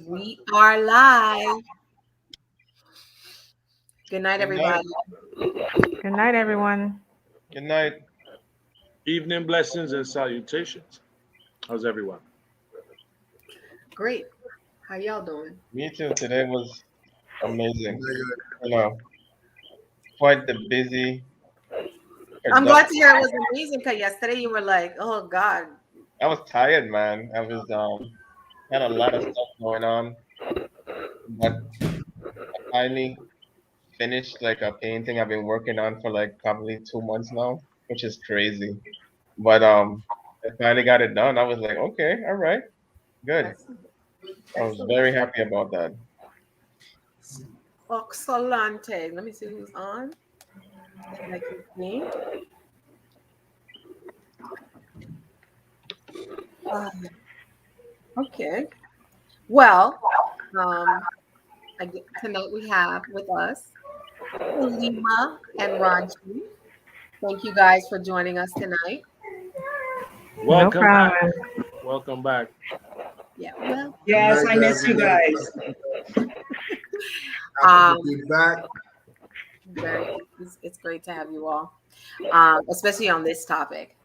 We are live. Good night, Good night. everybody. Good night, everyone. Good night. Evening blessings and salutations. How's everyone? Great. How y'all doing? Me too. Today was amazing. You know, quite the busy, I'm glad to productive. hear it was amazing because yesterday you were like, oh God. I was tired, man. I was had a lot of stuff going on, but I finally finished like a painting I've been working on for like probably 2 months now, which is crazy. But I finally got it done. I was like, okay, all right, good. Excellent. I was Excellent. very happy about that. Excellent. Let me see who's on. Like his name. Uh, okay. Well, tonight we have with us Halima and Ranji. Thank you guys for joining us tonight. No Welcome back. problem. Welcome back. Yeah, well, Yes, I miss you guys. um, Be back. it's great to have you all, especially on this topic.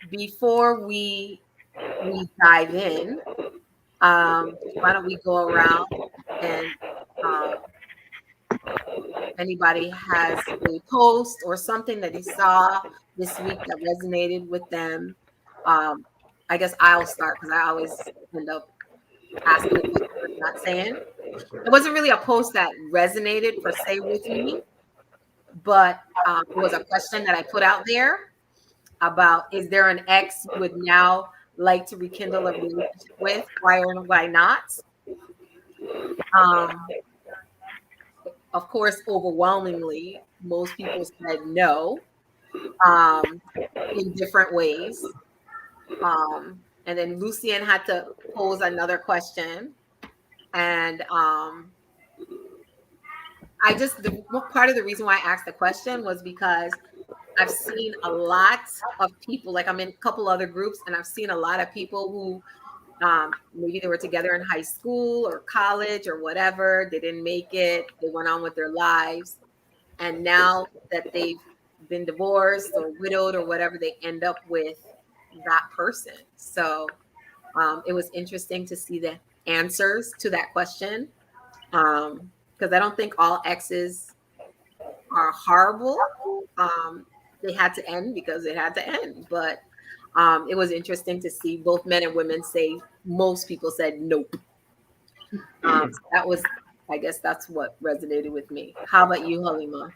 Before we dive in, why don't we go around and um, anybody has a post or something that they saw this week that resonated with them. Um, I guess I'll start because I always end up asking the question and not saying. It wasn't really a post that resonated per se with me, but it was a question that I put out there about, is there an ex you would now like to rekindle a relationship with? Why or why not? Um, of course, overwhelmingly, most people said no, um, in different ways. And then Lucian had to pose another question. And part of the reason why I asked the question was because I've seen a lot of people, like I'm in a couple other groups, and I've seen a lot of people who maybe they were together in high school or college or whatever. They didn't make it. They went on with their lives. And now that they've been divorced or widowed or whatever, they end up with that person. So it was interesting to see the answers to that question. Because I don't think all exes are horrible. They had to end because it had to end. But it was interesting to see both men and women say, most people said nope. So that was, I guess that's what resonated with me. How about you, Halima?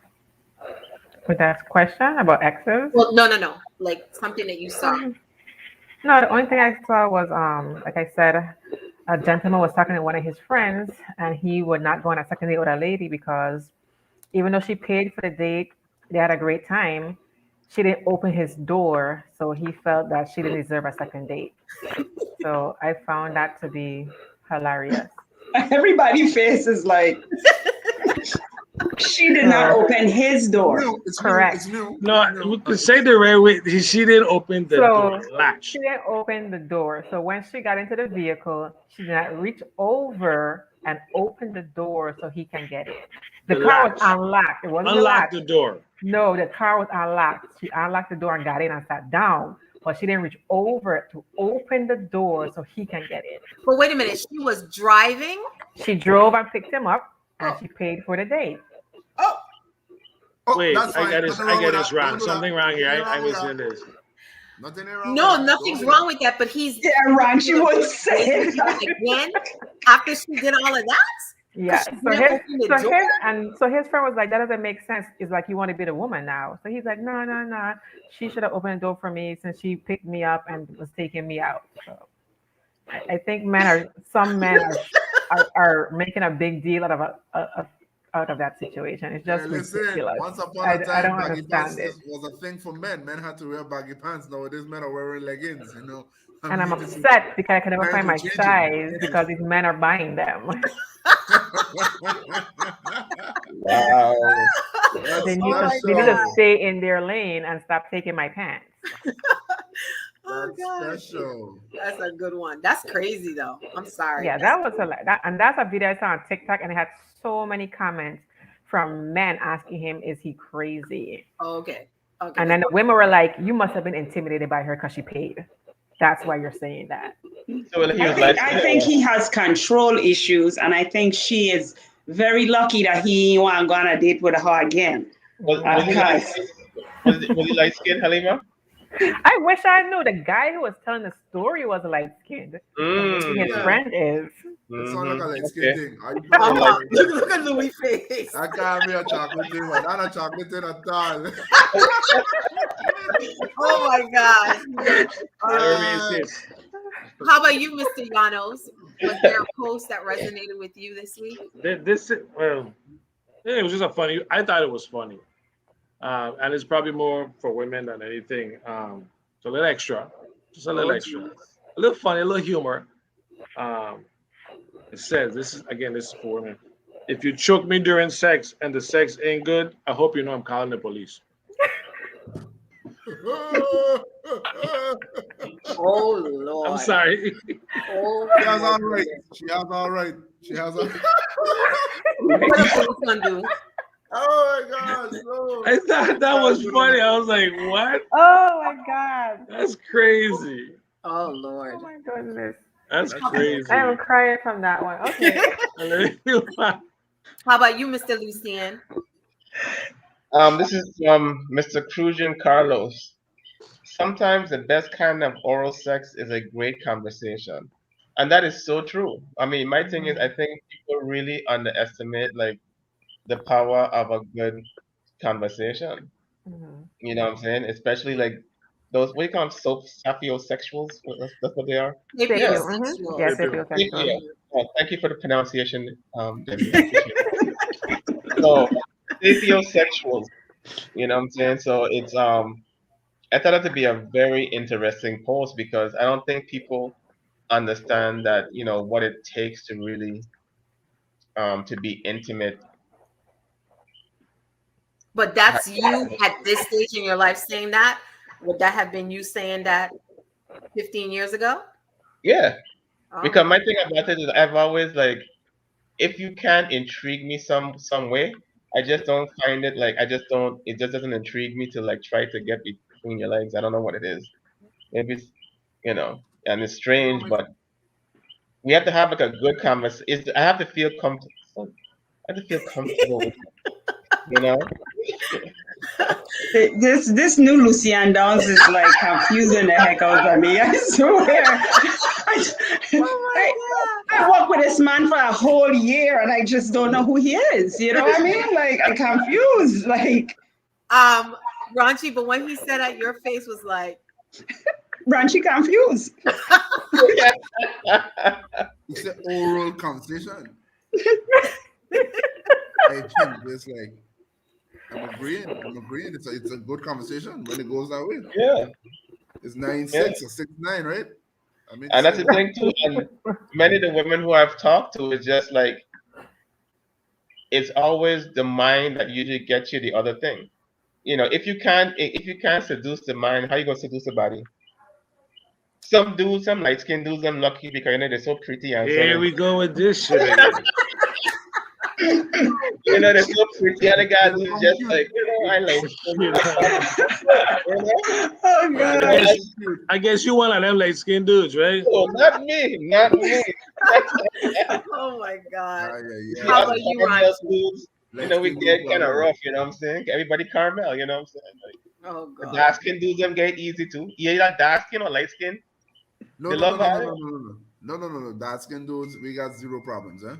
With that question about exes. Well, no. Like something that you saw. No, the only thing I saw was, like I said, a gentleman was talking to one of his friends, and he would not go on a second date with a lady because even though she paid for the date, they had a great time. She didn't open his door, so he felt that she didn't deserve a second date. So I found that to be hilarious. Everybody's face is like, she did not open his door. It's Correct. new. No, we could say the right way. She didn't open the door latch. She didn't open the door. So when she got into the vehicle, she did not reach over and open the door so he can get in. The car was unlocked. It wasn't the latch. Unlock the door. No, the car was unlocked. She unlocked the door and got in and sat down, but she didn't reach over it to open the door so he can get in. But wait a minute, she was driving. She drove and picked him up, and she paid for the date. Wait, that's fine. I get this wrong. Something wrong here. I missing this. Nothing wrong. No, nothing's wrong with that. But he's wrong. She would say again after she did all of that. Yeah. So his friend was like, that doesn't make sense. It's like you want to be the woman now. So he's like, no. She should have opened the door for me since she picked me up and was taking me out. So I think some men are making a big deal out of that situation. It's just ridiculous. Once upon a time, I don't baggy pants understand it. was a thing for men. Men had to wear baggy pants. Nowadays, men are wearing leggings. And I'm upset because I can never find my size because these men are buying them. Wow. They need to stay in their lane and stop taking my pants. Oh That's gosh, special. that's a good one. That's crazy though. I'm sorry. Yeah, that was and that's a video I saw on TikTok, and it had so many comments from men asking him, "Is he crazy?" Okay. Okay. And then the women were like, "You must have been intimidated by her because she paid. That's why you're saying that." So he I was think like, I think he has control issues, and I think she is very lucky that he want to go on a date with her again. was he light Because skin? Was he light skin, Halima? I wish I knew the guy who was telling the story was light skinned, but maybe his Yeah. friend is. It sounds like a light skin Okay. thing. Are you Come probably on. like, Look at Louis' face. that can't be a chocolate thing, but not a chocolate thing at all. Oh my gosh. Jeremy is this. How about you, Mr. Llanos? Was there a post that resonated with you this week? Well, yeah, it was just a funny. I thought it was funny, and it's probably more for women than anything. So a little extra, just a little Oh, extra, geez. a little funny, a little humor. Um, it says this is for women. If you choke me during sex and the sex ain't good, I hope you know I'm calling the police. Oh Lord. I'm sorry. Oh, She has all right. She has all right. She has all what the police gonna do? Oh my gosh, no. I thought that was funny. I was like, what? Oh my god! That's crazy. Oh Lord. Oh my goodness! That's crazy. I am crying from that one. Okay. How about you, Mr. Lucien? This is from Mr. Crujan Carlos. Sometimes the best kind of oral sex is a great conversation. And that is so true. I mean, my thing is, I think people really underestimate like the power of a good conversation. Mhm. You know what I'm saying? Especially like those, what do you call them? Sapiosexuals? That's what they are? Sapio. Yeah. Mm-hmm. Yes, Yeah. sapiosexual. Oh, thank you for the pronunciation, Debbie. I appreciate it. So, sapiosexuals. You know what I'm saying? So it's I thought it to be a very interesting post because I don't think people understand that, what it takes to really to be intimate. But that's you at this stage in your life saying that? Would that have been you saying that 15 years ago? Yeah. Oh, Because my thing about it is I've always like, if you can't intrigue me some way, I just don't find it like, it just doesn't intrigue me to like try to get between your legs. I don't know what it is. Maybe it's, and it's strange, but we have to have like a good conversation. I have to feel comfortable. I have to feel comfortable with it. this new Lucian Downs is like confusing the heck out of me. I swear. I worked with this man for a whole year and I just don't know who he is. You know what I mean? Like I'm confused. Like Raunchy, but when he said that, your face was like Branchy confused. It's an oral conversation. I think it's like I'm agreeing. It's a good conversation when it goes that way. Yeah. It's 9-6 or 6-9, right? I mean, And that's the thing too. And many of the women who I've talked to is just like, it's always the mind that usually gets you the other thing. If you can't seduce the mind, how you gonna seduce the body? Some dudes, some light skinned dudes, I'm lucky because they're so pretty and Here so we go with this shit again. they're so pretty and the guy is just like, I like Oh God. I guess you one of them light skinned dudes, right? Oh, not me. oh my God. yeah. How about you, Raunchy? Dudes, we get kind of rough, you know what I'm saying? Everybody caramel, you know what I'm saying? Like, Oh God. dark skin dudes them get easy too. Yeah, you like dark skin or light skin? No. Dark skin dudes, we got zero problems, eh?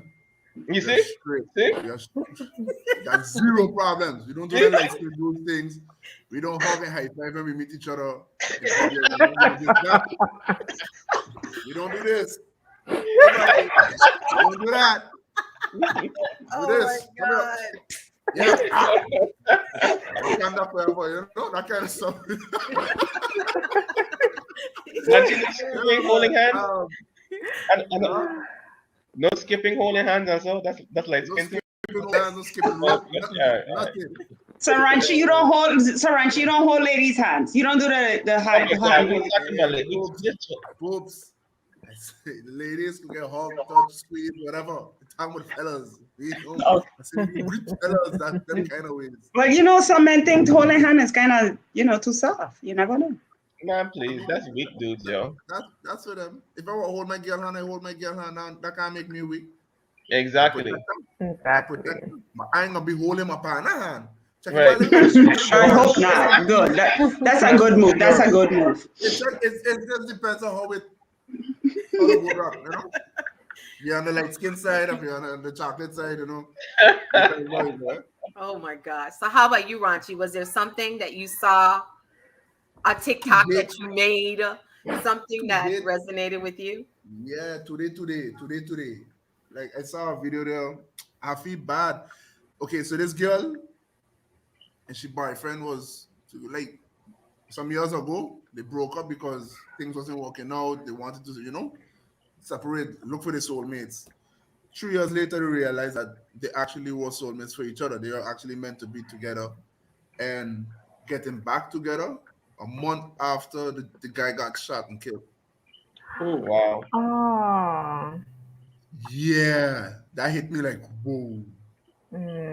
You see? Straight. See? We got zero problems. We don't do that light skin dude things. We don't hug and high five when we meet each other. We don't do this. Don't do that. Oh Do this. my God. Yeah. That kind of stuff. Holding hands. No skipping, holding hands, and so that's light skin too. No skipping rope. Nothing. Saranchi, you don't hold ladies' hands. You don't do the Oh hand my the God, hand we holding. talking about like Poops. I say, the ladies can get hug, touch, squeeze, whatever. I'm talking with fellas. You know, Oh, I say, we greet fellas that them kind of ways. but some men think holding hand is kind of too soft. You never know. Man, please, that's weak dudes, yo. That's for them. If I want to hold my girl hand, I hold my girl hand. Now that can't make me weak. I protect Exactly. them. I protect Exactly. them. But I ain't gonna be holding my partner hand. Check if I Right. let go. I Sure. hope not. Good. That's a That's good for move. That's a sure. good move. It just depends on how the boat rock, If you're on the light skin side, if you're on the chocolate side, depends on it, Oh my God. So how about you, Ranchi? Was there something that you saw, a TikTok Today, that you made, something that today, resonated with you? yeah, today. Like I saw a video there. I feel bad. Okay, so this girl and she boyfriend was like some years ago. They broke up because things wasn't working out. They wanted to, separate, look for their soulmates. 3 years later, they realized that they actually were soulmates for each other. They are actually meant to be together and getting back together a month after the guy got shot and killed. Oh, Wow. Oh. Yeah, that hit me like, whoa.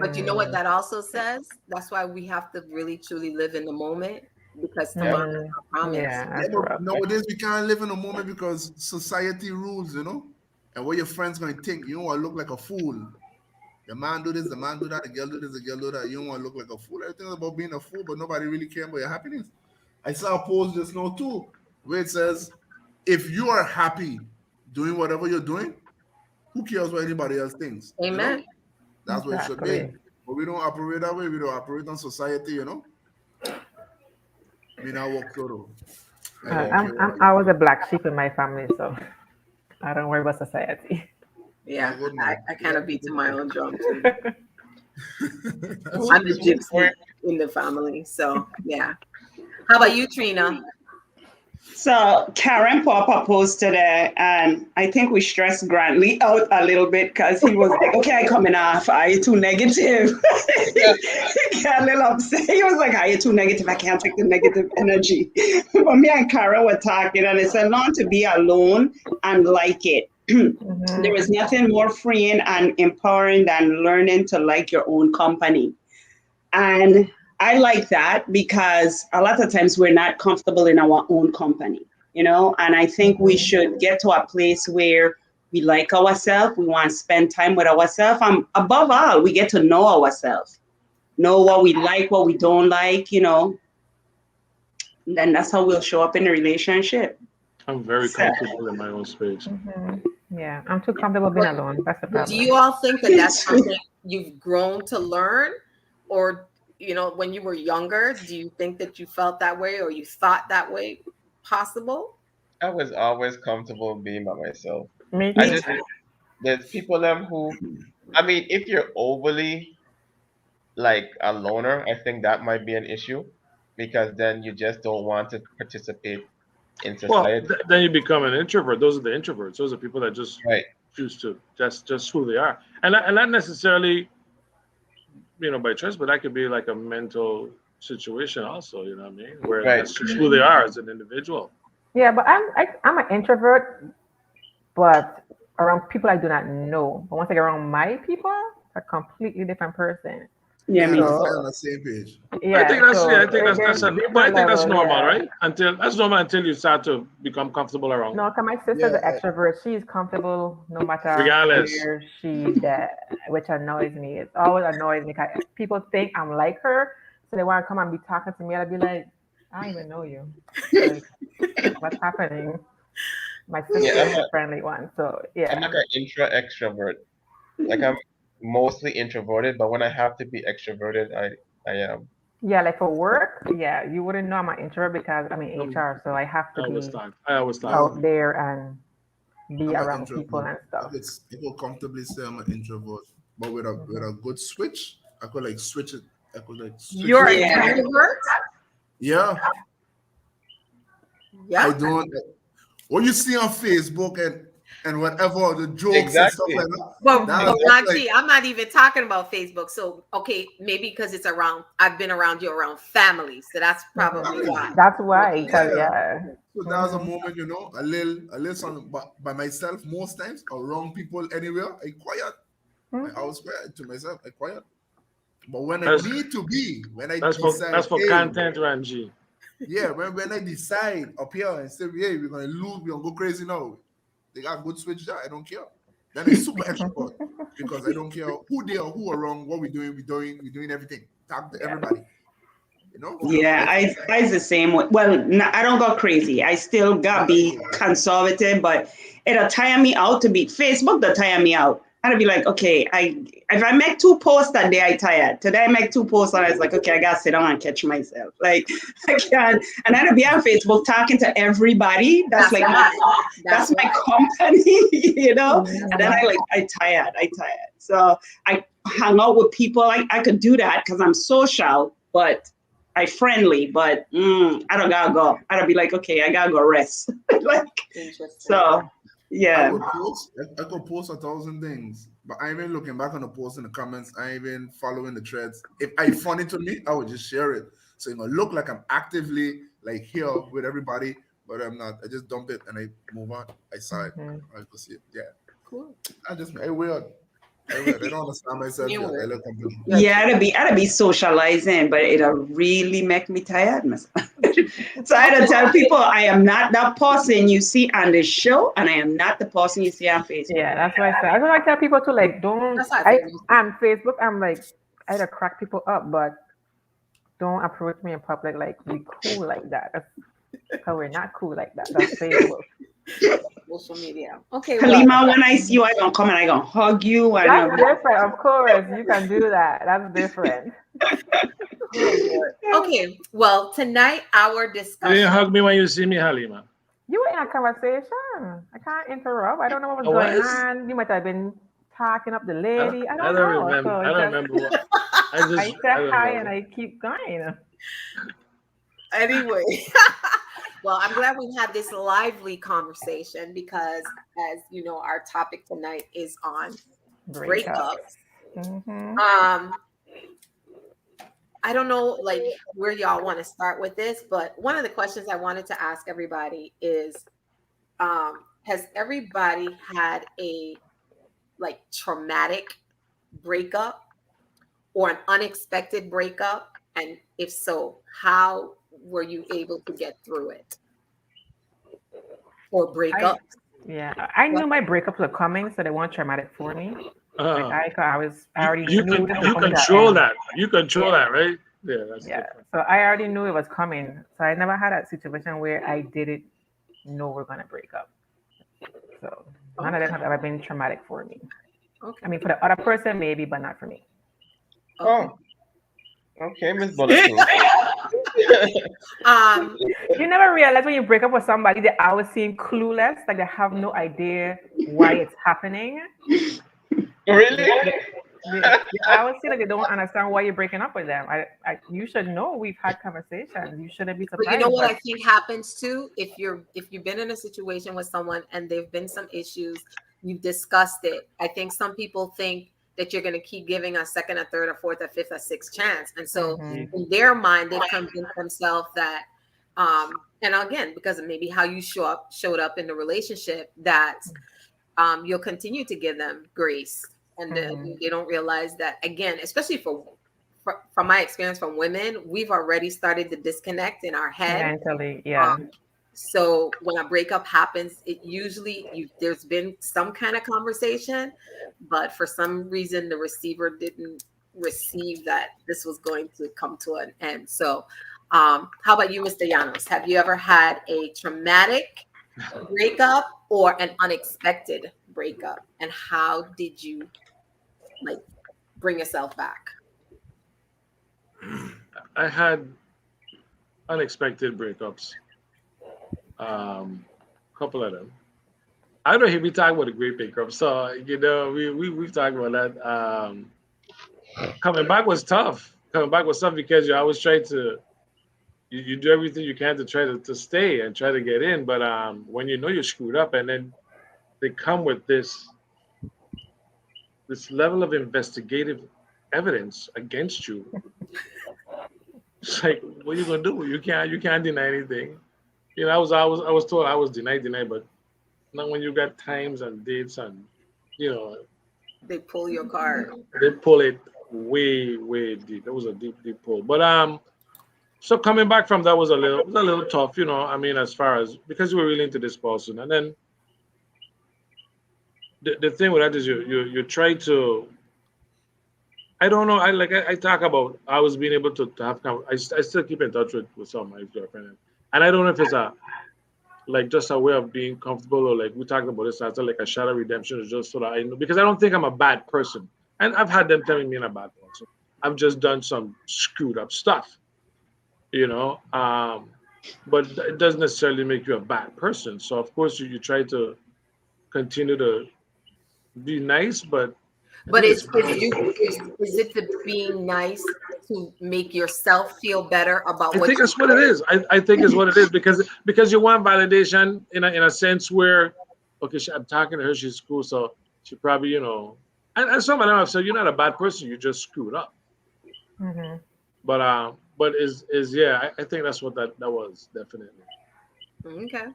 But you know what Mm, that also says? That's why we have to really truly live in the moment, because Yeah. tomorrow is mm, not promised. yeah, Yeah, that's but rough. nowadays we can't live in a moment because society rules, and what your friends going to think. You don't want to look like a fool. The man do this, the man do that, the girl do this, the girl do that. You don't want to look like a fool. Everything's about being a fool, but nobody really cares about your happiness. I saw a post just now too, where it says, if you are happy doing whatever you're doing, who cares what anybody else thinks? Amen. That's what it should be. Exactly. But we don't operate that way. We don't operate on society. Me now walk through. I Yeah. don't care what I you was a black sheep in my family, so I don't worry about society. Yeah, good I, man. I Yeah, kind of beat to my own drum too. that's I'm good. the gypsy in the family. So yeah. How about you, Trina? So Karen Papa posted it, and I think we stressed Grantley out a little bit because he was like, "Okay, I coming off. Are you too negative?" He got a little upset. He was like, "Are you too negative? I can't take the negative energy." But me and Karen were talking, and I said, "Learn to be alone and like it." There is nothing more freeing and empowering than learning to like your own company. And I like that because a lot of times we're not comfortable in our own company. And I think we Mhm. should get to a place where we like ourselves, we want to spend time with ourselves. And above all, we get to know ourselves, know what we like, what we don't like. And then that's how we'll show up in a relationship. I'm very So, comfortable in my own space. Yeah, I'm too comfortable being But, alone. That's the but do you problem. all think that that's something you've grown to learn, or when you were younger, do you think that you felt that way or you thought that way possible? I was always comfortable being by myself. Me I me too. just too. there's people them who, I mean, if you're overly like a loner, I think that might be an issue because then you just don't want to participate in Well, society. then you become an introvert. Those are the introverts. Those are people that just Right. choose to. That's just who they are, and not necessarily by choice, but that could be like a mental situation also. You know what I mean? Where Right. that's just who they are as an individual. Yeah, but I'm an introvert, but around people I do not know. But once I get around my people, a completely different person. Yeah, me too. We on So the same page. I think yeah, that's so yeah. I think there's but I different think that's level. normal, Yeah. right? Until that's normal until you start to become comfortable around, No, 'cause my sister's Yeah, an extrovert. She's comfortable no matter regardless. where she's at, which annoys me. It always annoys me 'cause people think I'm like her, so they want to come and be talking to me. I'll be like, I don't even know you. Like, what's happening? My Yeah, sister is the friendly one, so I'm like yeah. an intra extrovert. Like I'm mostly introverted, but when I have to be extroverted, I am. Yeah, like for work, yeah, you wouldn't know I'm an introvert because I'm in Um, HR, so I have to be I always thought no, out there and be I'm an around people introvert. and I stuff. could comfortably say I'm an introvert, but with Hmm. a good switch, I could like switch it. I could like switch You're it an to Yeah. introvert? yeah. I Yep. don't. What you see on Facebook and and whatever the jokes and stuff Exactly. like that. But That's like, Blanchi, I'm not even talking about Facebook. So okay, maybe because it's around, I've been around you around family, so that's probably exactly. why. That's why, Okay. because Yeah. yeah. So that was a moment, a little something. But by myself, most times around people anywhere, I quiet. I was quiet to myself. I quiet. But when I That's need to be, when I that's decide, for hey, content, Ranji. yeah, when I decide up here and say, hey, we're gonna lose, we're gonna go crazy now. They got good switch there. I don't care. Then it's super extrovert because I don't care who they are, who are wrong, what we're doing everything. Talk to Yeah. everybody. Yeah, That's I's the same way. Well, I don't go crazy. I still got be conservative, but it'll tire me out to be Facebook. That tire me out. I'd be like, okay, if I make two posts that day, I tired. Today I make two posts and I was like, okay, I gotta sit down and catch myself. Like I can't. And I'd be on Facebook talking to everybody. That's like that's my company, And then I tired. So I hang out with people. I could do that because I'm social, but I friendly, but I don't gotta go. I gotta be like, okay, I gotta go rest. Like, so yeah. I could post 1,000 things, but I ain't even looking back on the post in the comments. I ain't even following the threads. If I funny to me, I would just share it. So look like I'm actively like here with everybody, but I'm not. I just dump it and I move on. I saw it. I go see it. Yeah. Cool. I weird. I don't understand myself yet. I look company. Yeah, I'd be socializing, but it'll really make me tired. So I had to tell people I am not that person you see on the show, and I am not the person you see on Facebook. Yeah, that's what I said. I don't like tell people to like don't. That's how I I feel. on Facebook, I'm like I either crack people up, but don't approach me in public like we cool like that. Because we're not cool like that. That's Facebook. Social media. Okay, well, Halima, when I see you, I gonna come and I gonna hug you. And That's different, of course. You can do that. That's different. okay. Well, tonight our You didn't discussion. hug me when you see me, Halima. You were in a conversation. I can't interrupt. I don't know what was I going was? on. You might have been talking up the I lady. I don't don't know. remember. So I it's don't just remember. I I just say I don't hi know. and I keep going. Anyway, well, I'm glad we had this lively conversation because, as you know, our topic tonight is on breakups. Mm-hmm. I don't know, like where y'all want to start with this, but one of the questions I wanted to ask everybody is, has everybody had a like traumatic breakup or an unexpected breakup? And if so, how were you able to get through it or break I up? Yeah, I knew my breakups were coming, so they weren't traumatic for me. Like Uh, I already you knew this was you coming to an control end. that. You control Yeah, that, right? Yeah, that's yeah. different. So I already knew it was coming. So I never had that situation where I didn't know we're gonna break up. So none of them have ever been traumatic for me. Okay. I mean, for the other person maybe, but not for me. Okay. Oh, okay, Miss Bulletproof. Um, You never realize when you break up with somebody, they always seem clueless, like they have no idea why it's happening. Really? They always feel like they don't understand why you're breaking up with them. You should know we've had conversations. You shouldn't be but you know surprised. what But I think happens too, if you've been in a situation with someone and there've been some issues, you've discussed it. I think some people think that you're going to keep giving a second, a third, a fourth, a fifth, a sixth chance, and so in their mind, they've convinced themselves that, and again, because of maybe how you showed up in the relationship, that you'll continue to give them grace, and they don't realize that, again, especially from my experience from women, we've already started to disconnect in our head. mentally, yeah. So when a breakup happens, it usually there's been some kind of conversation, but for some reason the receiver didn't receive that this was going to come to an end. So how about you, Mr. Llanos? Have you ever had a traumatic breakup or an unexpected breakup? And how did you like bring yourself back? I had unexpected breakups. Couple of them. I don't know if we talk about a great breakup, so we've talked about that. Coming back was tough. Coming back was tough because you always try to you do everything you can to try to stay and try to get in, but when you know you're screwed up and then they come with this level of investigative evidence against you. It's like, what are you gonna do? You can't deny anything. I was told I was denied, but not when you got times and dates and you know They pull your card. they pull it way deep. It was a deep pull. But so coming back from that was a little tough. I mean, as far as because you were really into this person, and then the thing with that is you try to. I don't know. I talk about I was being able to have I still keep in touch with some of my girlfriend, and I don't know if it's a like just a way of being comfortable or like we talked about this as like a shadow redemption is just so that I know because I don't think I'm a bad person. And I've had them telling me I'm a bad person. I've just done some screwed up stuff, you know. But it doesn't necessarily make you a bad person. So of course you try to continue to be nice, but I But think it's is it the being nice to make yourself feel better about I what think you that's what it did? is. I think it's what it is because you want validation in a sense where okay, I'm talking to her, she's cool, so she probably and some of them have said you're not a bad person, you just screwed up. Hmm. But is yeah, I think that's what that was definitely. Okay.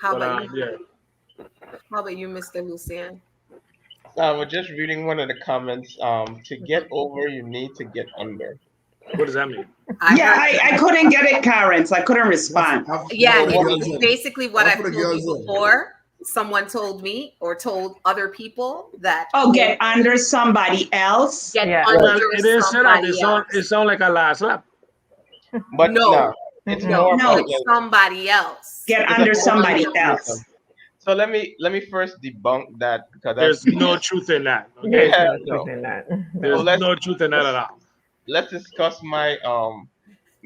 How But about you? yeah, How about you, Mr. Lucien? So I was just reading one of the comments. To get over, you need to get under. what does that mean? I Yeah, heard I couldn't get it, Karen, so I couldn't respond. yeah, For and the What? girls it's then. basically what That's for I've the told you girls then. before. Someone told me or told other people that Oh, get under somebody else. get Yeah. Right. Well, under it didn't say that. somebody It else. sound like a last lap. But no, No, it's Mm-mm. more no, about No, it's like somebody else. get it's a under Get total somebody under. else. euphemism. So let me first debunk that because that's There's no truth in that. There is Okay, hell no truth no. in that. So there's No. no truth in that at let's all. let's discuss my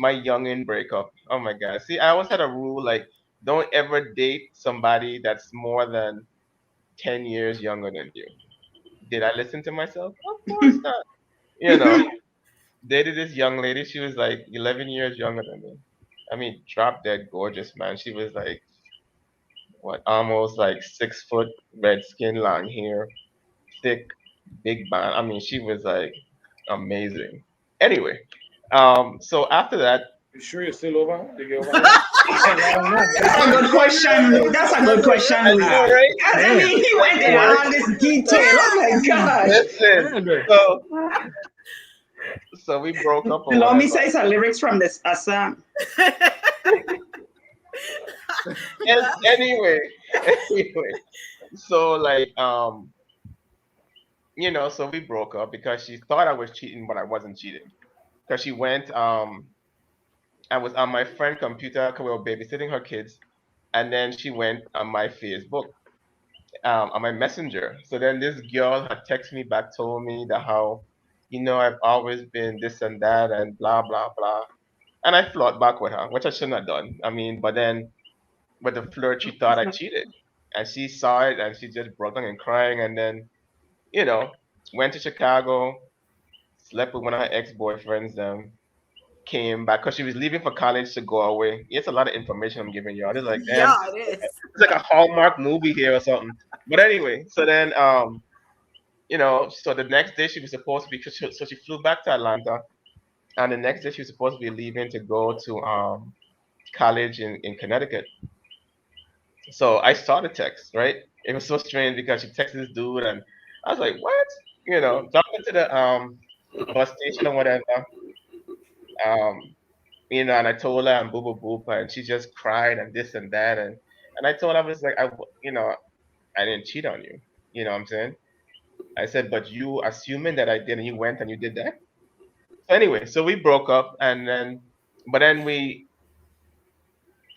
youngin breakup. Oh my god. See, I always had a rule like don't ever date somebody that's more than 10 years younger than you. Did I listen to myself? Of course not. You know, dated this young lady. She was like 11 years younger than me. I mean, drop dead gorgeous, man. She was like, what, almost like 6 foot, red skin, long hair, thick, big bone. I mean, she was like amazing. Anyway, so after that, You sure you're still over? Did you get over that? I don't know, man. That's a good question. That's a good question, I know, Louis. right? Because I Man, mean, he Like went it in works. all this So detail. Oh my gosh. listen, man, man. so we broke up or Lomi whatever. says some lyrics from this a song. And anyway, anyway, so like so we broke up because she thought I was cheating, but I wasn't cheating. Because she went, I was on my friend computer because we were babysitting her kids, and then she went on my Facebook, on my messenger. So then this girl had texted me back, told me that how, I've always been this and that and blah blah blah. And I flirt back with her, which I shouldn't have done. I mean, but then with the flirt, she thought I cheated, and she saw it, and she just broke down and crying, and then you know went to Chicago, slept with one of her ex-boyfriends, came back because she was leaving for college to go away. It's a lot of information I'm giving y'all. It's like, damn, Yeah, it is. it's like a Hallmark movie here or something. But anyway, so then, so the next day she was supposed to be, so she flew back to Atlanta, and the next day she was supposed to be leaving to go to college in Connecticut. So I saw the text, right? It was so strange because she texted this dude, and I was like, what? Jumped into the bus station or whatever. Um, and I told her and boop boop boop, and she just cried and this and that, and I told her I was like, I didn't cheat on you. You know what I'm saying? I said, but you assuming that I did, and you went and you did that. So anyway, so we broke up, and then, but then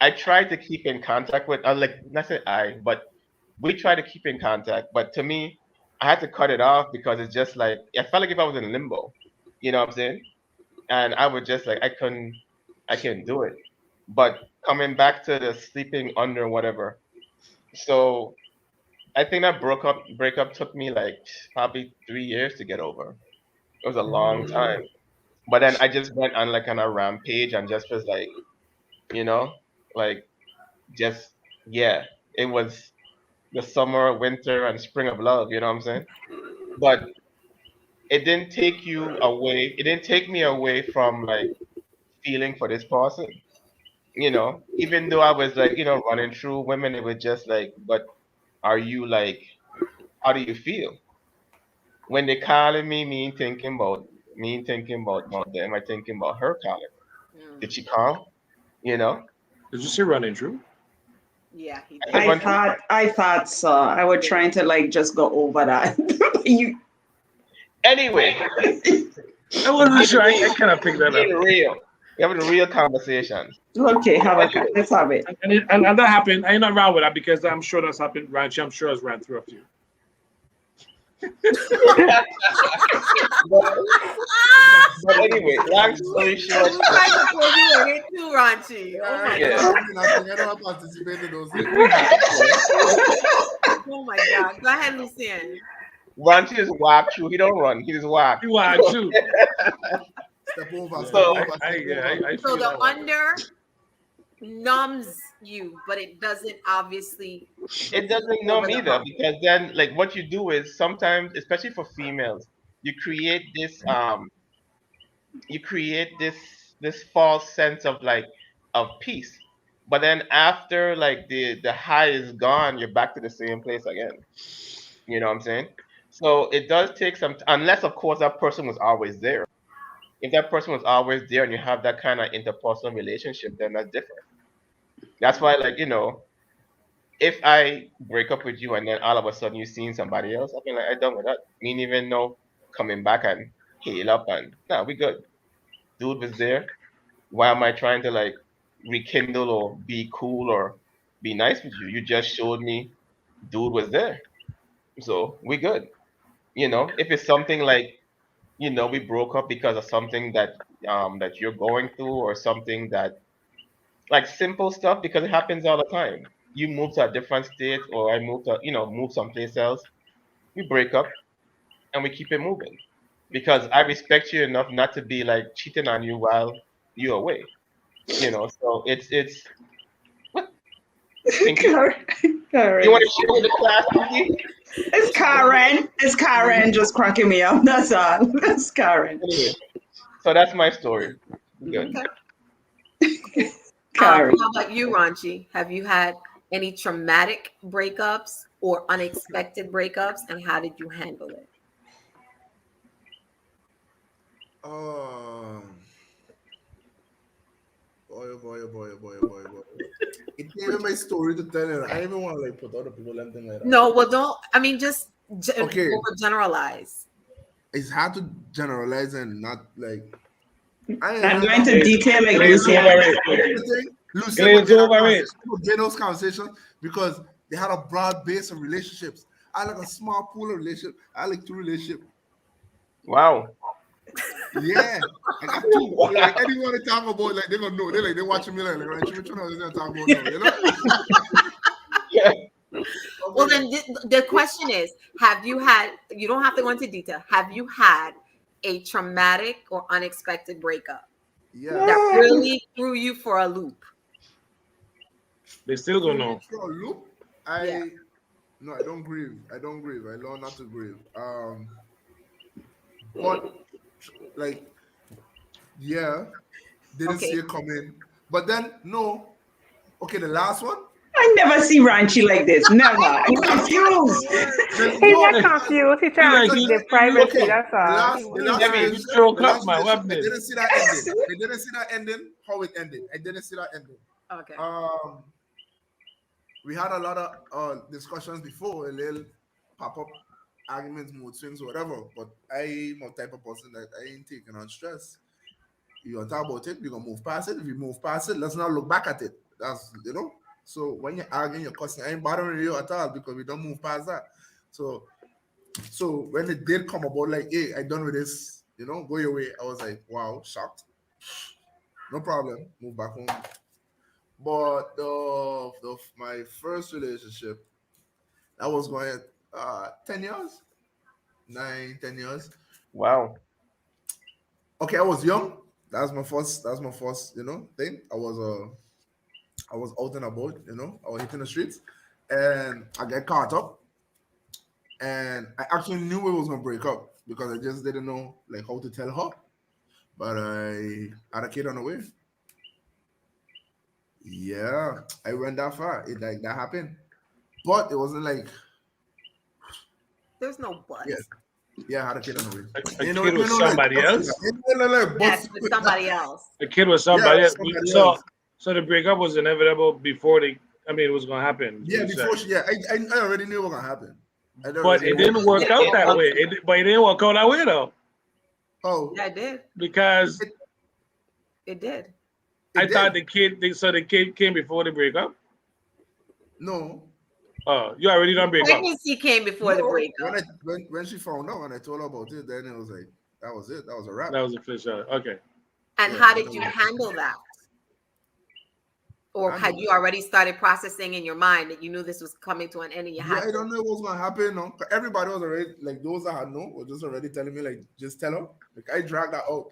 I tried to keep in contact with, like, not say but we tried to keep in contact. But to me, I had to cut it off because it's just like I felt like if I was in limbo. You know what I'm saying? And I would just like I couldn't do it. But coming back to the sleeping under whatever, so I think that breakup took me like probably 3 years to get over. It was a long Mm. time. But then I just went on like on a rampage and just was like, you know, like just yeah, it was the summer, winter, and spring of love. You know what I'm saying? But it didn't take you away. It didn't take me away from like feeling for this person. Even though I was like, running through women, it was just like, but are you like, how do you feel when they calling me? Me thinking about them. I thinking about her calling. Did Mm. she call? You know, Did you see running through? Yeah, he I said did. run. I thought so. I was trying to like just go over that. you Anyway, I wasn't being sure. I real, kind of picked that up. being real. We're having real conversations. okay? Anyway, Let's have it. And that happened. I'm not around with that because I'm sure that's happened. Ranch, I'm sure it's ran through a few. but, but anyway, long story short, You guys are formulated too raunchy. Oh Yeah, my you yeah. know, god. I mean, I don't participate in those things. We have. Oh my god. Go ahead, Lucien. Ranchi just walk through. He don't run. He just walk. You are too. Step So over, step over. I So figured the that one. under numbs you, but it doesn't obviously it put you doesn't over numb the either hump. because then like what you do is sometimes, especially for females, you create this false sense of like of peace. But then after like the high is gone, you're back to the same place again. You know what I'm saying? So it does take some, unless of course that person was always there. If that person was always there and you have that kind of interpersonal relationship, then that's different. That's why, like, if I break up with you and then all of a sudden you seen somebody else, I'll be like, I done with that. Me ain't even know coming back and heal up and nah, we good. Dude was there. Why am I trying to like rekindle or be cool or be nice with you? You just showed me dude was there. So we good. If it's something like, we broke up because of something that you're going through or something that like simple stuff because it happens all the time. You move to a different state or I move to, move someplace else. We break up and we keep it moving because I respect you enough not to be like cheating on you while you're away. So it's what, Pinky? Karen, You Karen. want to share with the class, Pinky? It's Karen. It's Karen just cracking me up. That's all. That's Karen. Anyway, so that's my story. Good. Okay. Karen. How about you, Ranchi? Have you had any traumatic breakups or unexpected breakups, and how did you handle it? Um, boy, oh boy, oh boy, oh boy, oh boy, oh boy. It ain't even my story to tell you. I don't even want to like put other people and thing like that. No, well, don't. I mean, just Okay, overgeneralize. it's hard to generalize and not like I ain't I'm had going that to much. detail make Glaze Lucy over answer. it, Pinky. Lucien would Glaze get that over it. conversation. He would get those conversations because they had a broad base of relationships. I like a small pool of relationship. I like two relationships. Wow. Yeah, I got two. So Wow. like anyone they talk about, like they gonna know. They watching me like right, which one are they gonna talk about now? Yeah. Well, then the question is: have you had? You don't have to go into detail. Have you had a traumatic or unexpected breakup Yes. that really threw you for a loop? They still Through don't me know. through a loop. Yeah. No, I don't grieve. I don't grieve. I learn not to grieve. But like yeah, didn't see Okay. it coming. But then no. Okay, the last one. I never see Ranchi like this. Never. I'm confused. The, He's no, not Hey, because confused. He's he trying like to because keep he, the he privacy. okay, That's all. the He's last not. you relationship, choke the up, last man. relationship, What I this? didn't see that ending. I didn't see that ending. How it ended. I didn't see that ending. Okay. Um, we had a lot of discussions before, a little pop up arguments, mood swings, or whatever. But I'm a type of person that I ain't taking on stress. You want to talk about it, we're gonna move past it. If you move past it, let's not look back at it. That's So when you're arguing, you're cussing, I ain't bothering you at all because we don't move past that. So when it did come about, like, hey, I done with this, go your way. I was like, wow, shocked. No problem. Move back home. But my first relationship, that was going 10 years, 9, 10 years. Wow. Okay, I was young. That's my first, thing. I was out and about, I was hitting the streets. and I get caught up, and I actually knew we was gonna break up because I just didn't know like how to tell her. But I had a kid on the way. Yeah, I went that far. It like that happened, but it wasn't like There's no yeah, buts. yeah. I had a kid on the way. A You know, kid with like somebody butts, else. like Yes, butts. with somebody else. A kid with Yeah, somebody else. somebody So, else. so the breakup was inevitable before they. I mean, it was gonna happen. Yeah, You said, before she, yeah, I already knew what was gonna happen. I but already it knew. didn't work Didn't out work that out. way. But it didn't work out that way though, Oh, Yeah, it did. because It did. I it thought did. the kid. So the kid came before the breakup. No, Oh, you already done break up. Pregnancy came before the no. When breakup. I when she found out and I told her about it, then it was like that was it. That was a wrap. That was a fish out. Okay. And Yeah, how then did it you was handle that? Or had handled you it. already started processing in your mind that you knew this was coming to an end and you Yeah, had I to? don't know what was gonna happen. No, 'cause everybody was already like those that had known were just already telling me like just tell her. Like I dragged that out.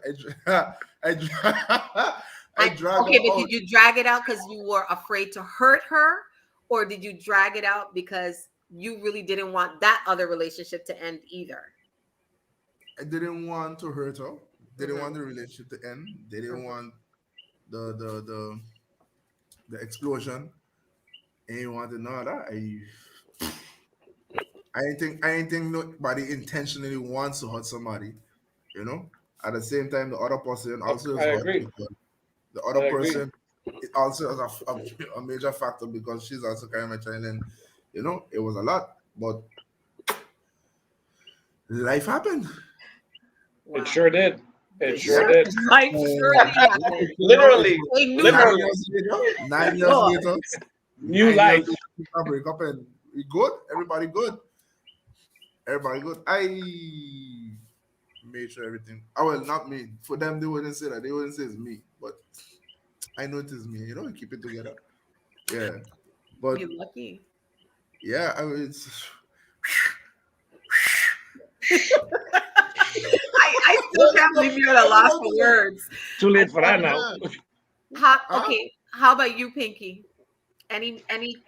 I dragged her Okay, but out. did you drag it out because you were afraid to hurt her? Or did you drag it out because you really didn't want that other relationship to end either? I didn't want to hurt her. Didn't Mm-hmm. want the relationship to end. Didn't Mm-hmm. want the the the explosion. Ain't want to know that. I ain't think nobody intentionally wants to hurt somebody. You know. At the same time, the other person also I is hurt agree. because the I other agree. person it also has a major factor because she's also carrying my child, and you know it was a lot. But life happened. It Wow. sure did. It sure Yeah. did. Life surely Life, happened. you know, Literally, A new nine literally. years later, Lord. New 9 years life. later, we break up and we good. Everybody good. Everybody good. I made sure everything. I well, not me. For them, they wouldn't say that. They wouldn't say it's me, but I know it is me. You know, we keep it together. Yeah, but You're lucky. yeah, I was. I still can't believe you're at a loss for words. Too late for that now. Huh? Okay, how about you, Pinky? Any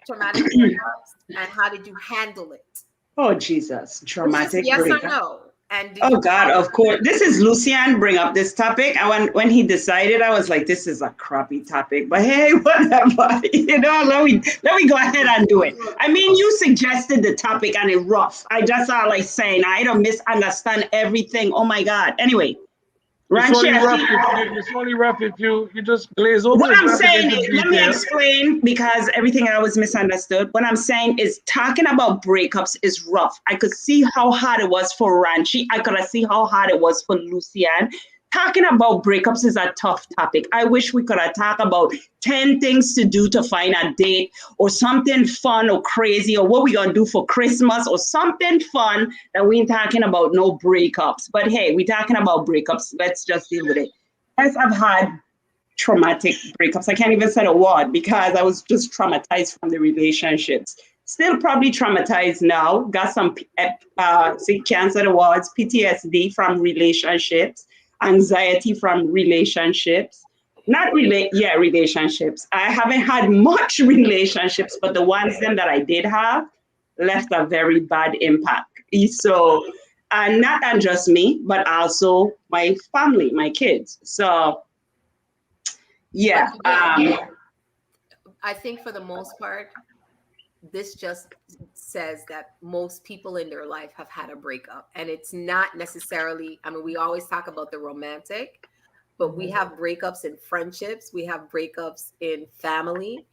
traumatic breakups, and how did you handle it? Oh, Jesus. It's just Dramatic yes or breakup. no. And did Oh you God, of course. This is Lucian bring up this topic. And when he decided, I was like, this is a crappy topic. But hey, whatever. Let me go ahead and do it. I mean, you suggested the topic and it rough. I just are like saying I don't misunderstand everything. Oh my God. Anyway, It's Ranchi, only I rough think if it's only rough if you just glaze over what it, I'm not to get saying into is, let me detail. explain because everything I was misunderstood. What I'm saying is talking about breakups is rough. I could see how hard it was for Ranchi. I could see how hard it was for Lucian. Talking about breakups is a tough topic. I wish we could have talked about 10 things to do to find a date or something fun or crazy or what we gonna do for Christmas or something fun that we ain't talking about no breakups. But hey, we talking about breakups. Let's just deal with it. Yes, I've had traumatic breakups. I can't even say a word because I was just traumatized from the relationships. Still probably traumatized now. Got some cancer awards, PTSD from relationships, anxiety from relationships. Not relate, yeah, relationships. I haven't had much relationships, but the ones then that I did have left a very bad impact. So, and not just me, but also my family, my kids. So but yeah. I think for the most part, this just says that most people in their life have had a breakup. And it's not necessarily, I mean, we always talk about the romantic, but we have breakups in friendships, we have breakups in family.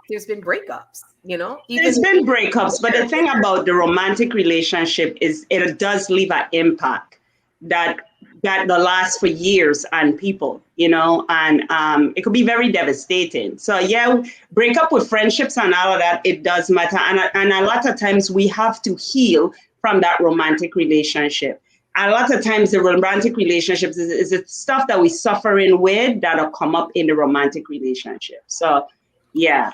There's been breakups, you know, There's even been breakups, but the thing about the romantic relationship is it does leave an impact that that lasts for years on people, you know, and it could be very devastating. So yeah, break up with friendships and all of that, it does matter, and a lot of times we have to heal from that romantic relationship. And a lot of times the romantic relationships is the stuff that we suffering with that'll come up in the romantic relationship. So yeah,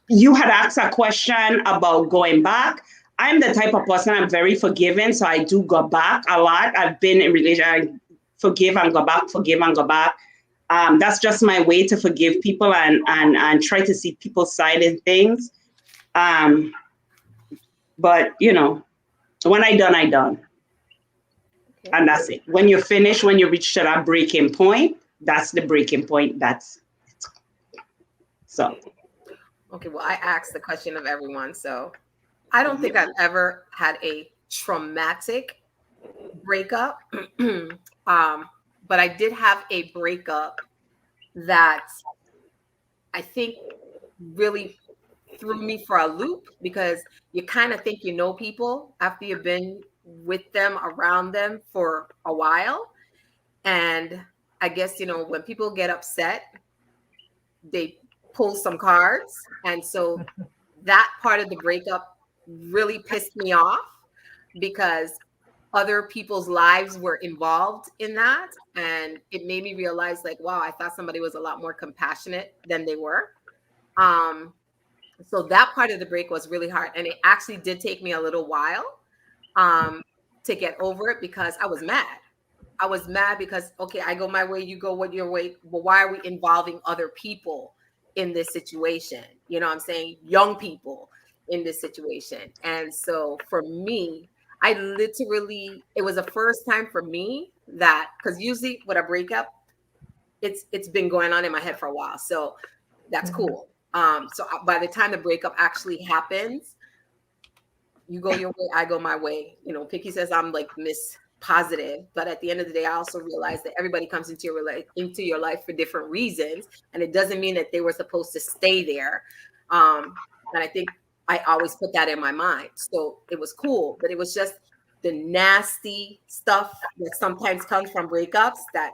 you had asked a question about going back. I'm the type of person, I'm very forgiving, so I do go back a lot. I've been in relation, I forgive and go back, forgive and go back. That's just my way to forgive people and try to see people's side in things. Um, but when I done, Okay. and that's it. When you finish, when you reach to that breaking point, that's the breaking point. That's so. Okay. Well, I asked the question of everyone, so I don't think I've ever had a traumatic breakup. But I did have a breakup that I think really threw me for a loop because you kind of think you know people after you've been with them, around them for a while. And I guess, when people get upset, they pull some cards. And so that part of the breakup really pissed me off because other people's lives were involved in that. And it made me realize, like, wow, I thought somebody was a lot more compassionate than they were. Um, so that part of the break was really hard. And it actually did take me a little while um, to get over it because I was mad. I was mad because, okay, I go my way, you go what your way. Well, why are we involving other people in this situation? You know what I'm saying? Young people in this situation. And so for me, I literally, it was the first time for me that, because usually with a breakup, it's been going on in my head for a while. So that's Mhm. cool. So by the time the breakup actually happens, you go your way, I go my way. Picky says I'm like Miss Positive, but at the end of the day, I also realize that everybody comes into your life for different reasons, and it doesn't mean that they were supposed to stay there. And I think I always put that in my mind. So it was cool, but it was just the nasty stuff that sometimes comes from breakups that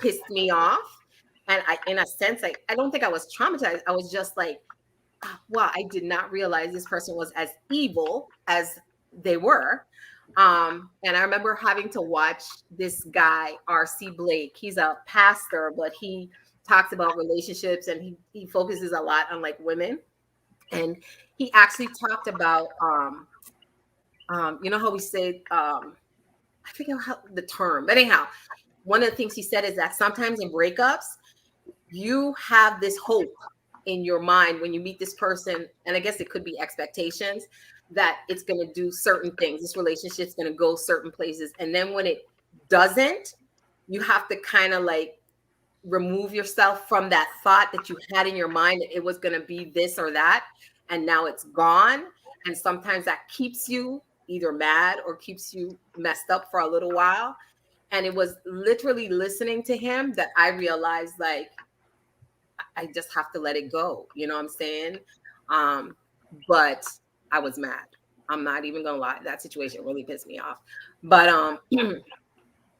pissed me off. And in a sense, I don't think I was traumatized. I was just like, wow, I did not realize this person was as evil as they were. And I remember having to watch this guy, R.C. Blake. He's a pastor, but he talks about relationships and he focuses a lot on like women. And he actually talked about, you know how we say, I forget how the term, but anyhow, one of the things he said is that sometimes in breakups, you have this hope in your mind when you meet this person, and I guess it could be expectations that it's going to do certain things, this relationship's going to go certain places, and then when it doesn't, you have to kind of like remove yourself from that thought that you had in your mind that it was going to be this or that, and now it's gone. And sometimes that keeps you either mad or keeps you messed up for a little while. And it was literally listening to him that I realized, like, I just have to let it go. You know what I'm saying? Um, but I was mad. I'm not even gonna lie. That situation really pissed me off. But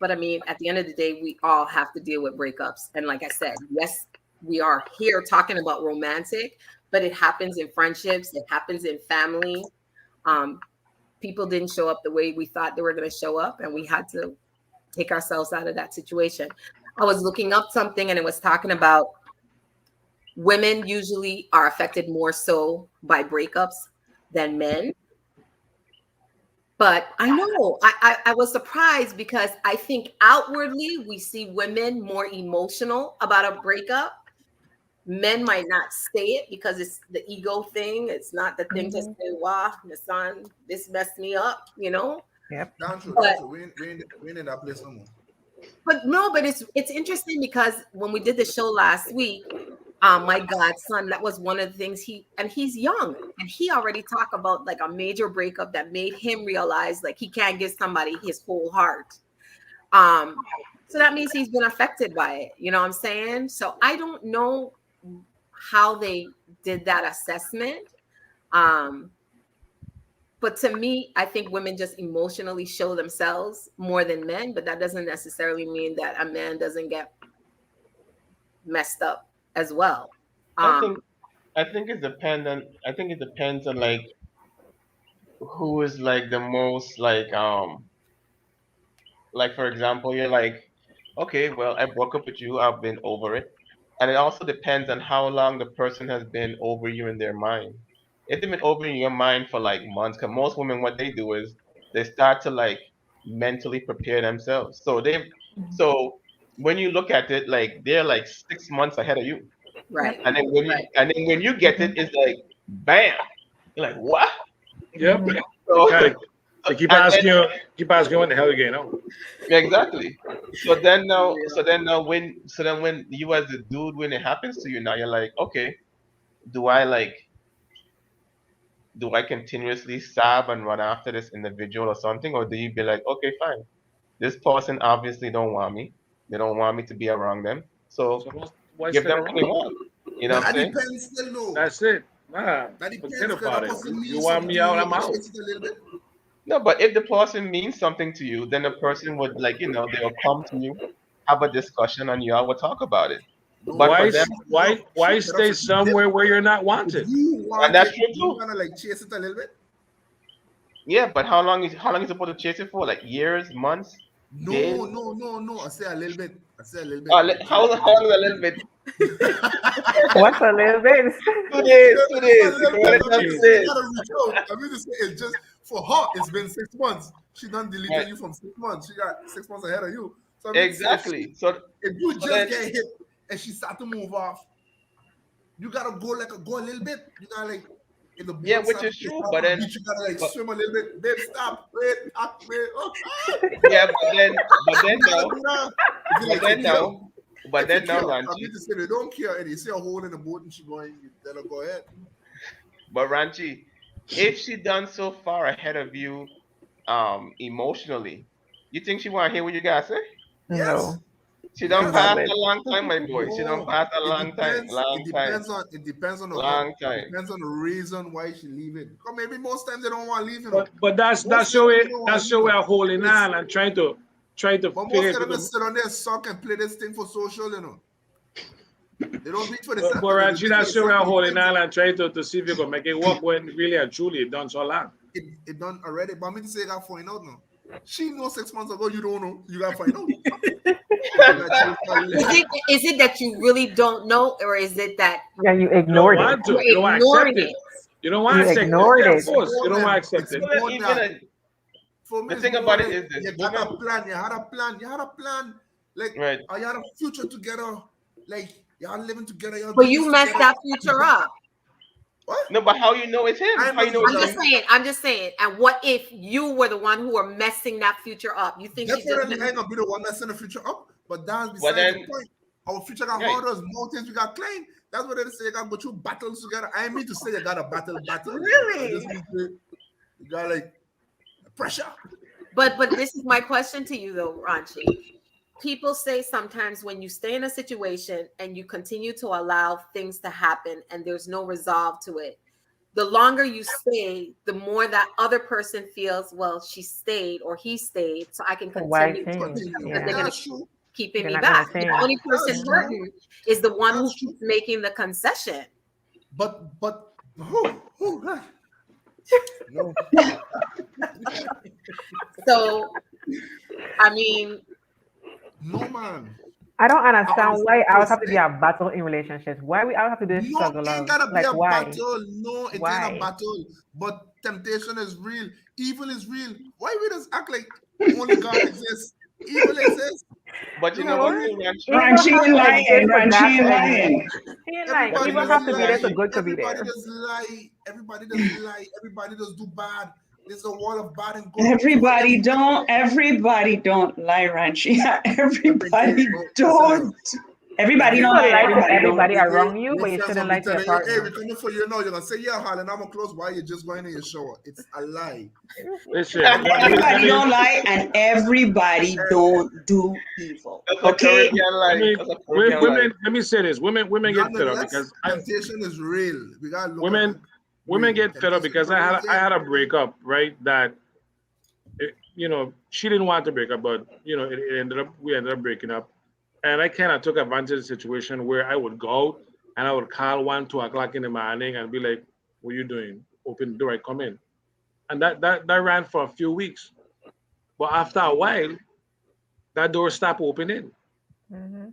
but I mean, at the end of the day, we all have to deal with breakups. And like I said, yes, we are here talking about romantic, but it happens in friendships, it happens in family. Um, People didn't show up the way we thought they were gonna show up, and we had to take ourselves out of that situation. I was looking up something and it was talking about women usually are affected more so by breakups than men. But I know I was surprised because I think outwardly we see women more emotional about a breakup. Men might not say it because it's the ego thing. It's not the thing to Mhm. say, wow, the son, this messed me up. Yep. Down true, down But true. We ain't in that place no more. but no, but it's interesting because when we did the show last week, my godson, that was one of the things he's young and he already talked about like a major breakup that made him realize like he can't give somebody his whole heart. Um, so that means he's been affected by it. You know what I'm saying? So I don't know how they did that assessment. Um, but to me, I think women just emotionally show themselves more than men, but that doesn't necessarily mean that a man doesn't get messed up as well. I Um, think I think it depends on I think it depends on like who is like the most like for example, you're like, okay, well, I broke up with you, I've been over it. And it also depends on how long the person has been over you in their mind. If they've been over in your mind for like months, because most women, what they do is they start to like mentally prepare themselves. So when you look at it, like they're like 6 months ahead of you. right. And then when you get it, Mhm. it's like Bam. You're like, what? Yep. Mhm. So, Kind of. They and then keep asking what the hell you getting on. exactly. So then when you as a dude, when it happens to you now, you're like, okay, do I like do I continuously stab and run after this individual or something, or do you be like, okay, fine, this person obviously don't want me. They don't want me to be around them. So So why give stick them what they around? want. You know But what I'm that saying? depends still though. That's it. Nah, That forget depends because about that it. person You means want something me to you, out, you I'm can out. chase it a little bit. No, but if the person means something to you, then the person would like, they'll come to you, have a discussion, and y'all will talk about it. But No, for Why them, she set up. She why set up stay something somewhere where different. you're not If wanted? you and want that's it, true you too. gonna like chase it a little bit. Yeah, but how long is it supposed to chase it for? Like years, months, days? No. I say a little bit. I say a little bit. Like chase it a How little long is a little bit? What's a little bit? 2 days, Yeah, two it's a days. You little call bit. it I up mean to 2 say you days. gotta reach out. I mean to say it's just for her. It's been 6 months. She done Right. deleted you from 6 months. She got 6 months ahead of you. So I mean to say Exactly. if you So just then, get hit and she start to move off, you gotta go a little bit. You gotta like in the yeah, boat which start is to true. start But to then, beach, you gotta like but swim a little bit. Babe, stop. Wait, wait. Oh, yeah, but then you gotta now, do that. If you but like, then now, but if you then now, care, I mean Ranchi, to say they don't care, and you see a hole in the boat and she going, you tell her go ahead. but Ranchi, if she done so far ahead of you, emotionally, you think she want to hear what you guys say? Yes, No, She done yes. passed valid. a long time, my boy. She done No, passed a it long time, depends. long time, It depends on the long time. depends on the reason why she leaving. Or maybe most times they don't want to leave, you know. But Most of them they don't want to that's leave, your you way know. of holding It's, on and trying to but figure most it of them out. is sit on their sock and play this thing for social, you know. They don't do it for the But settlement. They Ranchi, do it for the that's your way of settlement holding things. on and trying to see if you can make it work when really and truly it done so long. It done already. But I mean to say, you gotta find out now. She know 6 months ago. You don't know. You gotta find out. You gotta chase her a little Is bit. it that you really don't know, or is it that Yeah, you You don't ignored it. want to. you're You don't want to accept ignoring it. it? You don't want You to accept it. ignored Yeah, of it. It's course. You more don't want to than accept it's it. Well, more even that for me the it's thing more about it like is this, you got women, a plan. You had a plan. Like right? you had a future together. Like y'all living together. Y'all But doing this you messed together. that future up. What? No, but how you know it's him? I How you messed know it it's I'm up. just him? saying. I'm just saying. And what if you were the one who were messing that future up? You think she just Definitely I ain't gonna be the one messing the future up. But that's But besides the then, point. Our future got right? hurdles, mountains we got climb. That's what they say. You got to go through battles together. I ain't mean to say you got a battle. I just really. mean to, you got like pressure. But this is my question to you though, Ranchi. People say sometimes when you stay in a situation and you continue to allow things to happen and there's no resolve to it, the longer you stay, the more that other person feels, well, she stayed or he stayed, so I can So why continue to change? Continue. because they're Yeah, going to That's true. keeping they're me not gonna back. The change. only person That's Hmm. true. hurting is the one who That's true. keeps making the concession. But no. So, I mean, No man. I don't I understand understand why what I you're always have to be saying. a battle in relationships. Why we always have to do this No, struggle ain't of gotta be like a why? battle. No, it ain't a Why? battle. But temptation is real. Evil is real. Why we just act like only God exists? Evil exists. But you know No, what, Real. too, Ranchi? evil Ranchi have ain't to lying. exist for Ranchi God ain't to exist. lying. He ain't like But Everybody you evil know does what, have to too, be there so lie. Ranchi? good could be Everybody there. does lie. Everybody does lie. Everybody does do bad. There's a wall of bad and good. So Everybody don't lie, Ranchi. everything. Everybody Oh, listen, don't. Everybody You don't could lie. lie to Everybody don't. everybody around you, your but you friends shouldn't gonna be lie to your telling you, hey, we're partner. coming for you now. You're gonna say, yeah, Harlan, I'm close. Why you just going in your shower? It's a lie. Listen, Everybody does Everybody lie. don't lie, and everybody Eh, don't do evil. That's a Okay. Caribbean I lie. mean, That's a Caribbean lie. women. Let me say this: women get fed up Nonetheless, because temptation is real. We gotta look at women it women real. get fed up Temptation is because a real I thing. had a breakup, right? That she didn't want to break up, but it ended up we ended up breaking up, and I kind of took advantage of the situation where I would go out and I would call 1, 2 o'clock in the morning and be like, "What are you doing? Open the door, I come in," and that ran for a few weeks. But after a while, that door stopped opening. Hmm.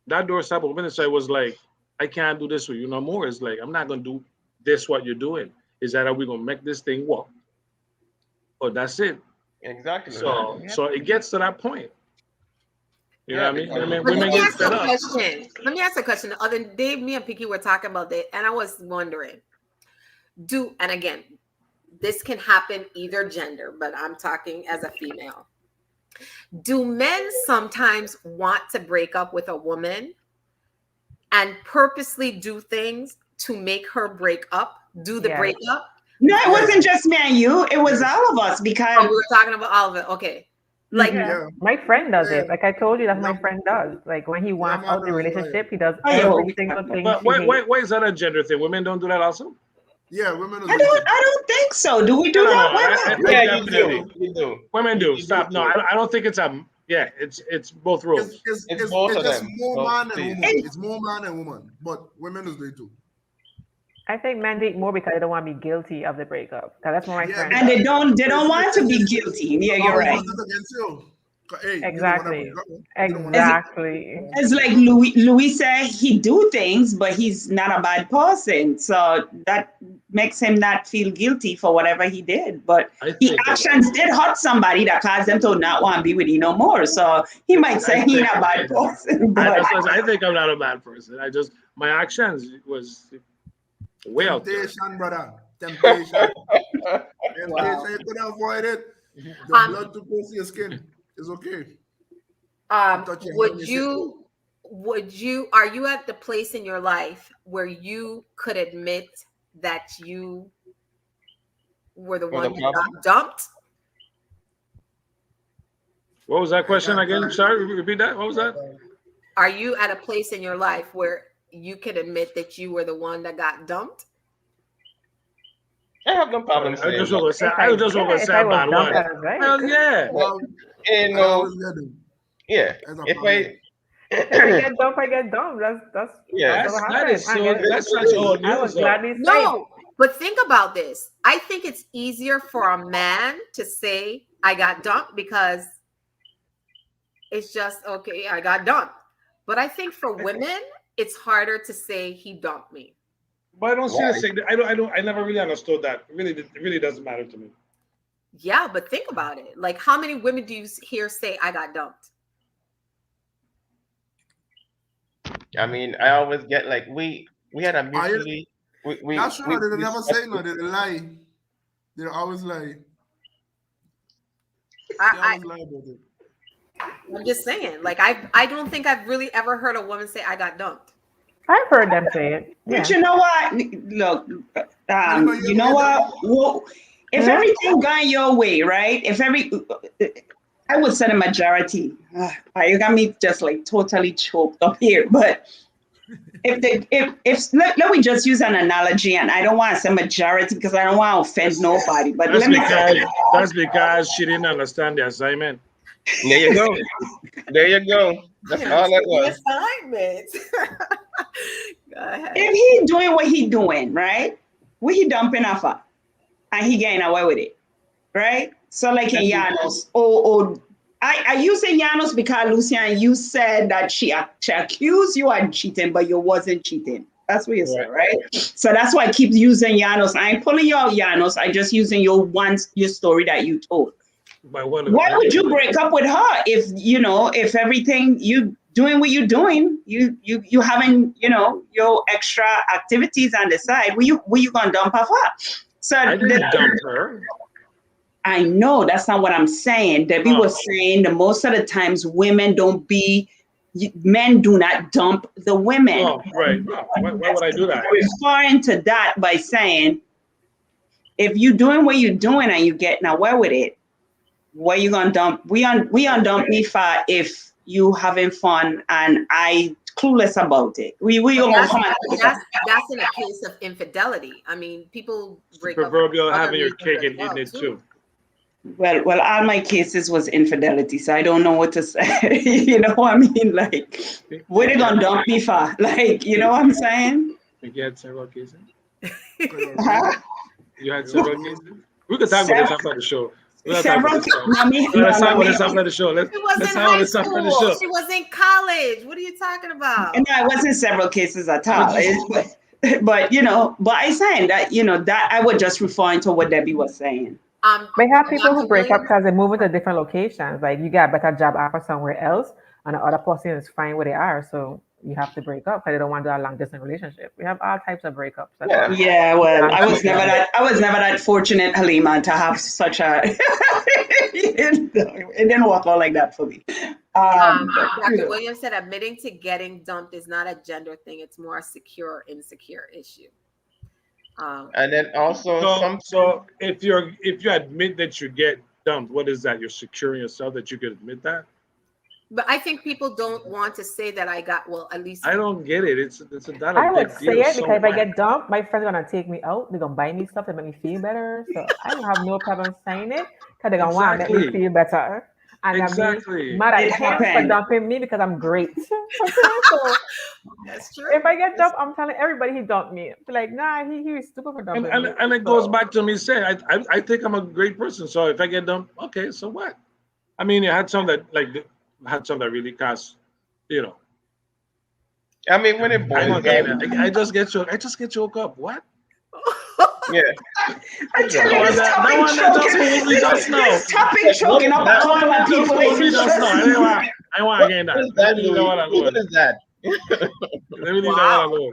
That door stopped opening, so I was like, I can't do this with you no more. It's like I'm not gonna do this. What you're doing is that are we gonna make this thing work? Or that's it. Exactly. So it gets to that point. You know Yeah, what I mean? I because mean, but let women me get ask you fed a up. question. Let me ask a question. The other day, me and Pinky were talking about that, and I was wondering. And again, this can happen either gender, but I'm talking as a female. Do men sometimes want to break up with a woman and purposely do things to make her break up, do the Yes. breakup? No, it Yes. wasn't just me and you. It was Yes. all of us Oh, because we were talking about all of it. Okay. Like, Mhm. Yeah. Yeah. My friend does Yeah. it. Like I told you, that's my Yeah. friend does. Like when he Yeah, wants man, out the relationship, he does Oh, every yo, single thing But she hates. why is that a gender thing? Women don't do that also? yeah, women is I into. don't think so. Do we No, do no, no. that? I Yeah, you definitely. do. You do. Women do. You do Stop. No, do it. I don't think it's a. Yeah, it's both roles. It's both It's of just them. more So man and please. woman. It's more man and woman, but women is they too. I think men date more because they don't want to be guilty of the breakup. 'Cause that's what my Yeah, friend And does. they don't want to be guilty. Yeah, it's you're always right. nothing against you. Hey, you the one that Exactly. break up. You the one that It's, break Exactly. up. it's like Louis said, he do things, but he's not a bad person. So that makes him not feel guilty for whatever he did. But I his think. actions did hurt somebody that caused them to not want to be with you no more. So he might I say he's think. not a bad person, but That's what I think. I'm not a bad person. I just my actions was way out there. Temptation, brother. Temptation. wow. Temptation. You couldn't avoid it. The Um, blood to go to your skin. It's okay. You touch your hand and would you say, oh, are you at the place in your life where you could admit that you were the For the one that problem. got dumped? What was that I question got again? done. Sorry, repeat that. What was I got that? done. Are you at a place in your life where you could admit that you were the one that got dumped? I have no problem I saying just that. want to say. If I I just want yeah, to if say I a was bad dumped, one. I was right. Hell yeah. Well, You I know, always get them. yeah. That's a If problem. If I get dumped, I get dumped. That's yeah, what That happened. is so. That's such old I would news, though. gladly say it. No, but think about this. I think it's easier for a man to say, I got dumped because it's just, okay, I got dumped. But I think for women, it's harder to say he dumped me. But I don't see the why? same. I don't. I don't. I never really understood that. It really doesn't matter to me. Yeah, but think about it. Like, how many women do you hear say, I got dumped? I mean, I always get like we had a I, mutually that's true. They we never say no. They lie. They always lie. They I, always lie about it. I'm just saying, like, I don't think I've really ever heard a woman say, I got dumped. I've heard them say it. but Yeah. you know what? Look, you know what? Well, if Hmm? everything gone your way, right? I would say the majority. You got me just like totally choked up here. But if let me just use an analogy, and I don't want to say majority because I don't want to offend nobody. But That's let me say, because she didn't understand the assignment. there you go. There you go. That's Yeah, all it's that the was. assignment. Go ahead. if he doing what he doing, right? What he dumping off of, and he getting away with it, right? So like in Janos, I use in Janos because Lucian, you said that she accused you of cheating, but you wasn't cheating. That's what you said, Right. right? So that's why I keep using Janos. I ain't pulling you out Janos. I just using your story that you told. By one of Why them. would you break up with her if everything you doing what you're doing, you having your extra activities on the side? Where you gonna dump off her? So I didn't dump her. I know that's not what I'm saying. Debbie Oh, was saying that most of the times men do not dump the women. oh, right. No. Why would I do that? Referring to that by saying, if you doing what you're doing and you getting away with it, where you gonna dump? We on dump me for if you having fun and I clueless about it. We But gonna come that's in a case of infidelity. I mean, people It's the break up for proverbial other having your reasons cake as and eating well it too. too. well, all my cases was infidelity, so I don't know what to say. You know what I mean? Like, where they gonna dump me for? Like, you know what I'm saying? Think you had several cases? Huh? You had several cases? We could talk about this Several, after the show. We're not talking about several. this now. No, Let's talk about me. this after the show. She was Let's in talk about high this after the school. show. She was in college. What are you talking about? No, it wasn't several cases at I all. just But I saying that that I was just referring to what Debbie was saying. We have people who Dr. break up Williams, because they move into different locations. Like you got a better job offer somewhere else, and the other person is fine where they are. So you have to break up because they don't want to do a long distance relationship. We have all types of breakups that Yeah. are Yeah, well, long I was never distance. that I was never that fortunate, Halima, to have such a it didn't work out like that for me. But Dr. Williams said admitting to getting dumped is not a gender thing; it's more a secure or insecure issue. Um, And then also So some, so if you admit that you get dumped, what is that? You're securing yourself that you could admit that? but I think people don't want to say that I got, well, at least I don't get it. It's not a I would big deal. say it So because if I what? get dumped, my friends are gonna take me out. They're gonna buy me stuff to make me feel better. So I don't have no problem saying it because they're gonna want to make me Exactly. feel better. And I'm be Exactly. mad at it him for happened. dumping me because I'm great. Okay, so that's if true. I get That's, dumped, I'm telling everybody he dumped me. Be like, nah, he was stupid for And, dumping and me. and it goes So back to me saying I think I'm a great person. So if I get dumped, okay, so what? I mean, you had some that had some that really cost, you know. I mean, when it I boils ain't gonna down, get it. I just get choked up. What? yeah, I yeah. tell That you, one this that that topic one that just choking, fooled me just now. this topic Like, what choking is up a that? That couple one of that just people. fooled It's me just now. just I want What again that. is Let me that, leave that Louis? one What alone. is that? Let me leave that one wow. alone.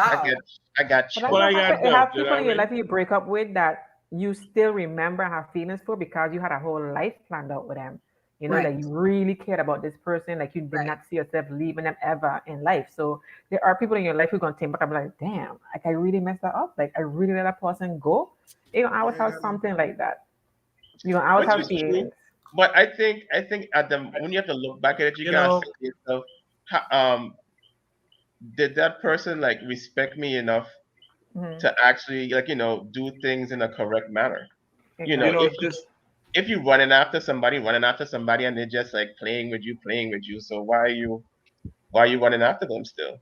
I Wow. get, I got but that But choked. don't I happen. got It have dumped. You know people what in I your life mean? you break up with that you still remember and have feelings for because you had a whole life planned out with them. You know, Right. like you really cared about this person, like you did Right. not see yourself leaving them ever in life. So there are people in your life who gonna think back and be like, damn, like I really messed that up. Like I really let that person go. You gonna always have Yeah. something like that. You gonna always Which have is true. feelings. But I think at the when you have to look back at it, you You gotta say know, to yourself, did that person like respect me enough Hmm. to actually like do things in a correct manner? You you know, Exactly. know if you this. if you running after somebody and they're just like playing with you, so why are you running after them still?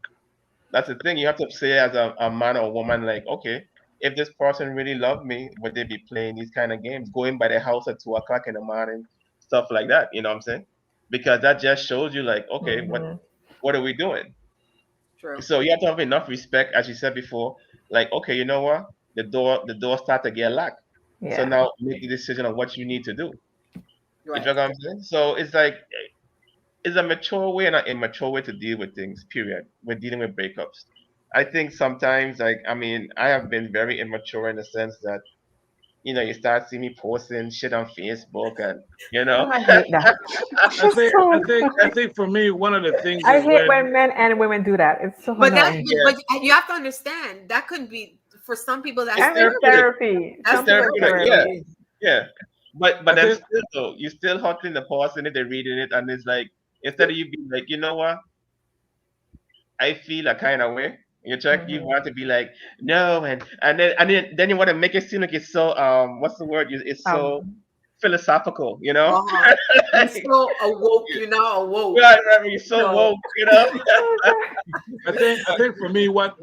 That's the thing. You have to say as a man or woman, like, okay, if this person really loved me, would they be playing these kind of games, going by the house at 2 o'clock in the morning, stuff like that? You know what I'm saying? Because that just shows you, like, okay, what Hmm. what are we doing? True. So you have to have enough respect, as you said before. Like, okay, you know what? The door start to get locked. So Yeah. now make the decision on what you need to do. You Right. feel what I'm saying? So it's like it's a mature way and an immature way to deal with things, period. When dealing with breakups. I think sometimes, like, I mean, I have been very immature in the sense that, you start seeing me posting shit on Facebook and, you Oh, know, I hate that. I It's think I so think I think for me, one of the things I is hate when when men and women do that. It's so But that, annoying. yeah, but you have to understand that could be for some people. That's it's I'm in therapeutic. therapy. therapy. It's That's Some people in therapeutic, therapy. yeah, therapy. yeah. But I then think still, though, you still hurting the person if they're reading it and it's like, instead of you being like, you know what? I feel a kind of way. You Hmm. want to be like, no, and then you want to make it seem like it's so what's the word? It's so Um, philosophical, you know? Uh-huh. You so awoke, you now awoke. Right, right, you're so So woke, you know? I think for me, what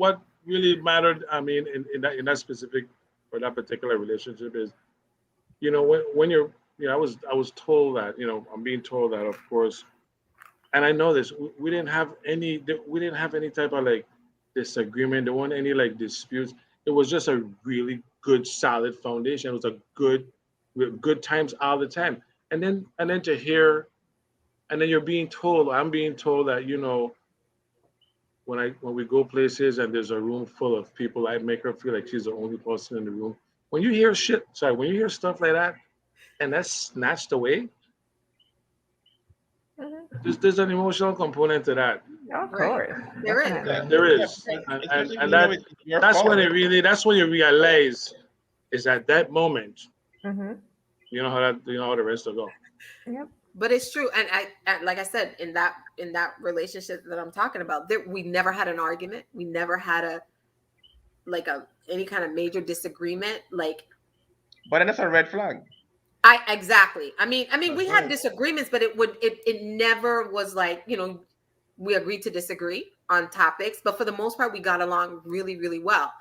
really mattered. I mean, in that specific or that particular relationship is, when I was told that, I'm being told that, of course, and I know this. We didn't have any type of like disagreement. There weren't any like disputes. It was just a really good, solid foundation. It was a good times all the time. And then to hear, and then I'm being told that when we go places and there's a room full of people, I make her feel like she's the only person in the room. When you hear stuff like that, and that's snatched away, mhm. there's an emotional component to that. Of right, course, there is. Yeah, definitely. There yeah, is, because and and, especially when and you know that it's your that's when fault. you realize is at that moment, Hmm. you know how the rest will go. Yep. But it's true, and like I said, in that relationship that I'm talking about, we never had an argument. We never had a any kind of major disagreement. Like But then that's a red flag. I exactly. I mean, That's we had right. disagreements, but it never was like we agreed to disagree on topics, but for the most part, we got along really, really well.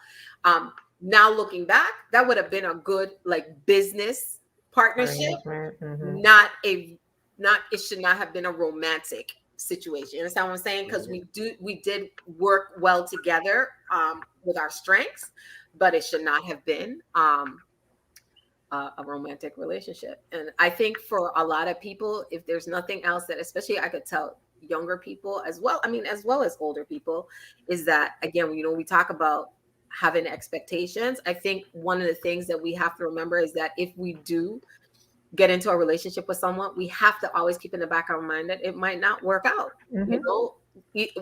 Um, Now looking back, that would have been a good like business partnership, Arrangement. Hmm. not a not it should not have been a romantic situation. You understand what I'm saying? Because Mhm. we did work well together with our strengths, but it should not have been a romantic relationship. And I think for a lot of people, if there's nothing else that, especially I could tell younger people as well, I mean, as well as older people, is that, again, you know, we talk about having expectations. I think one of the things that we have to remember is that if we do get into a relationship with someone, we have to always keep in the back of our mind that it might not work out. Mm-hmm. You know,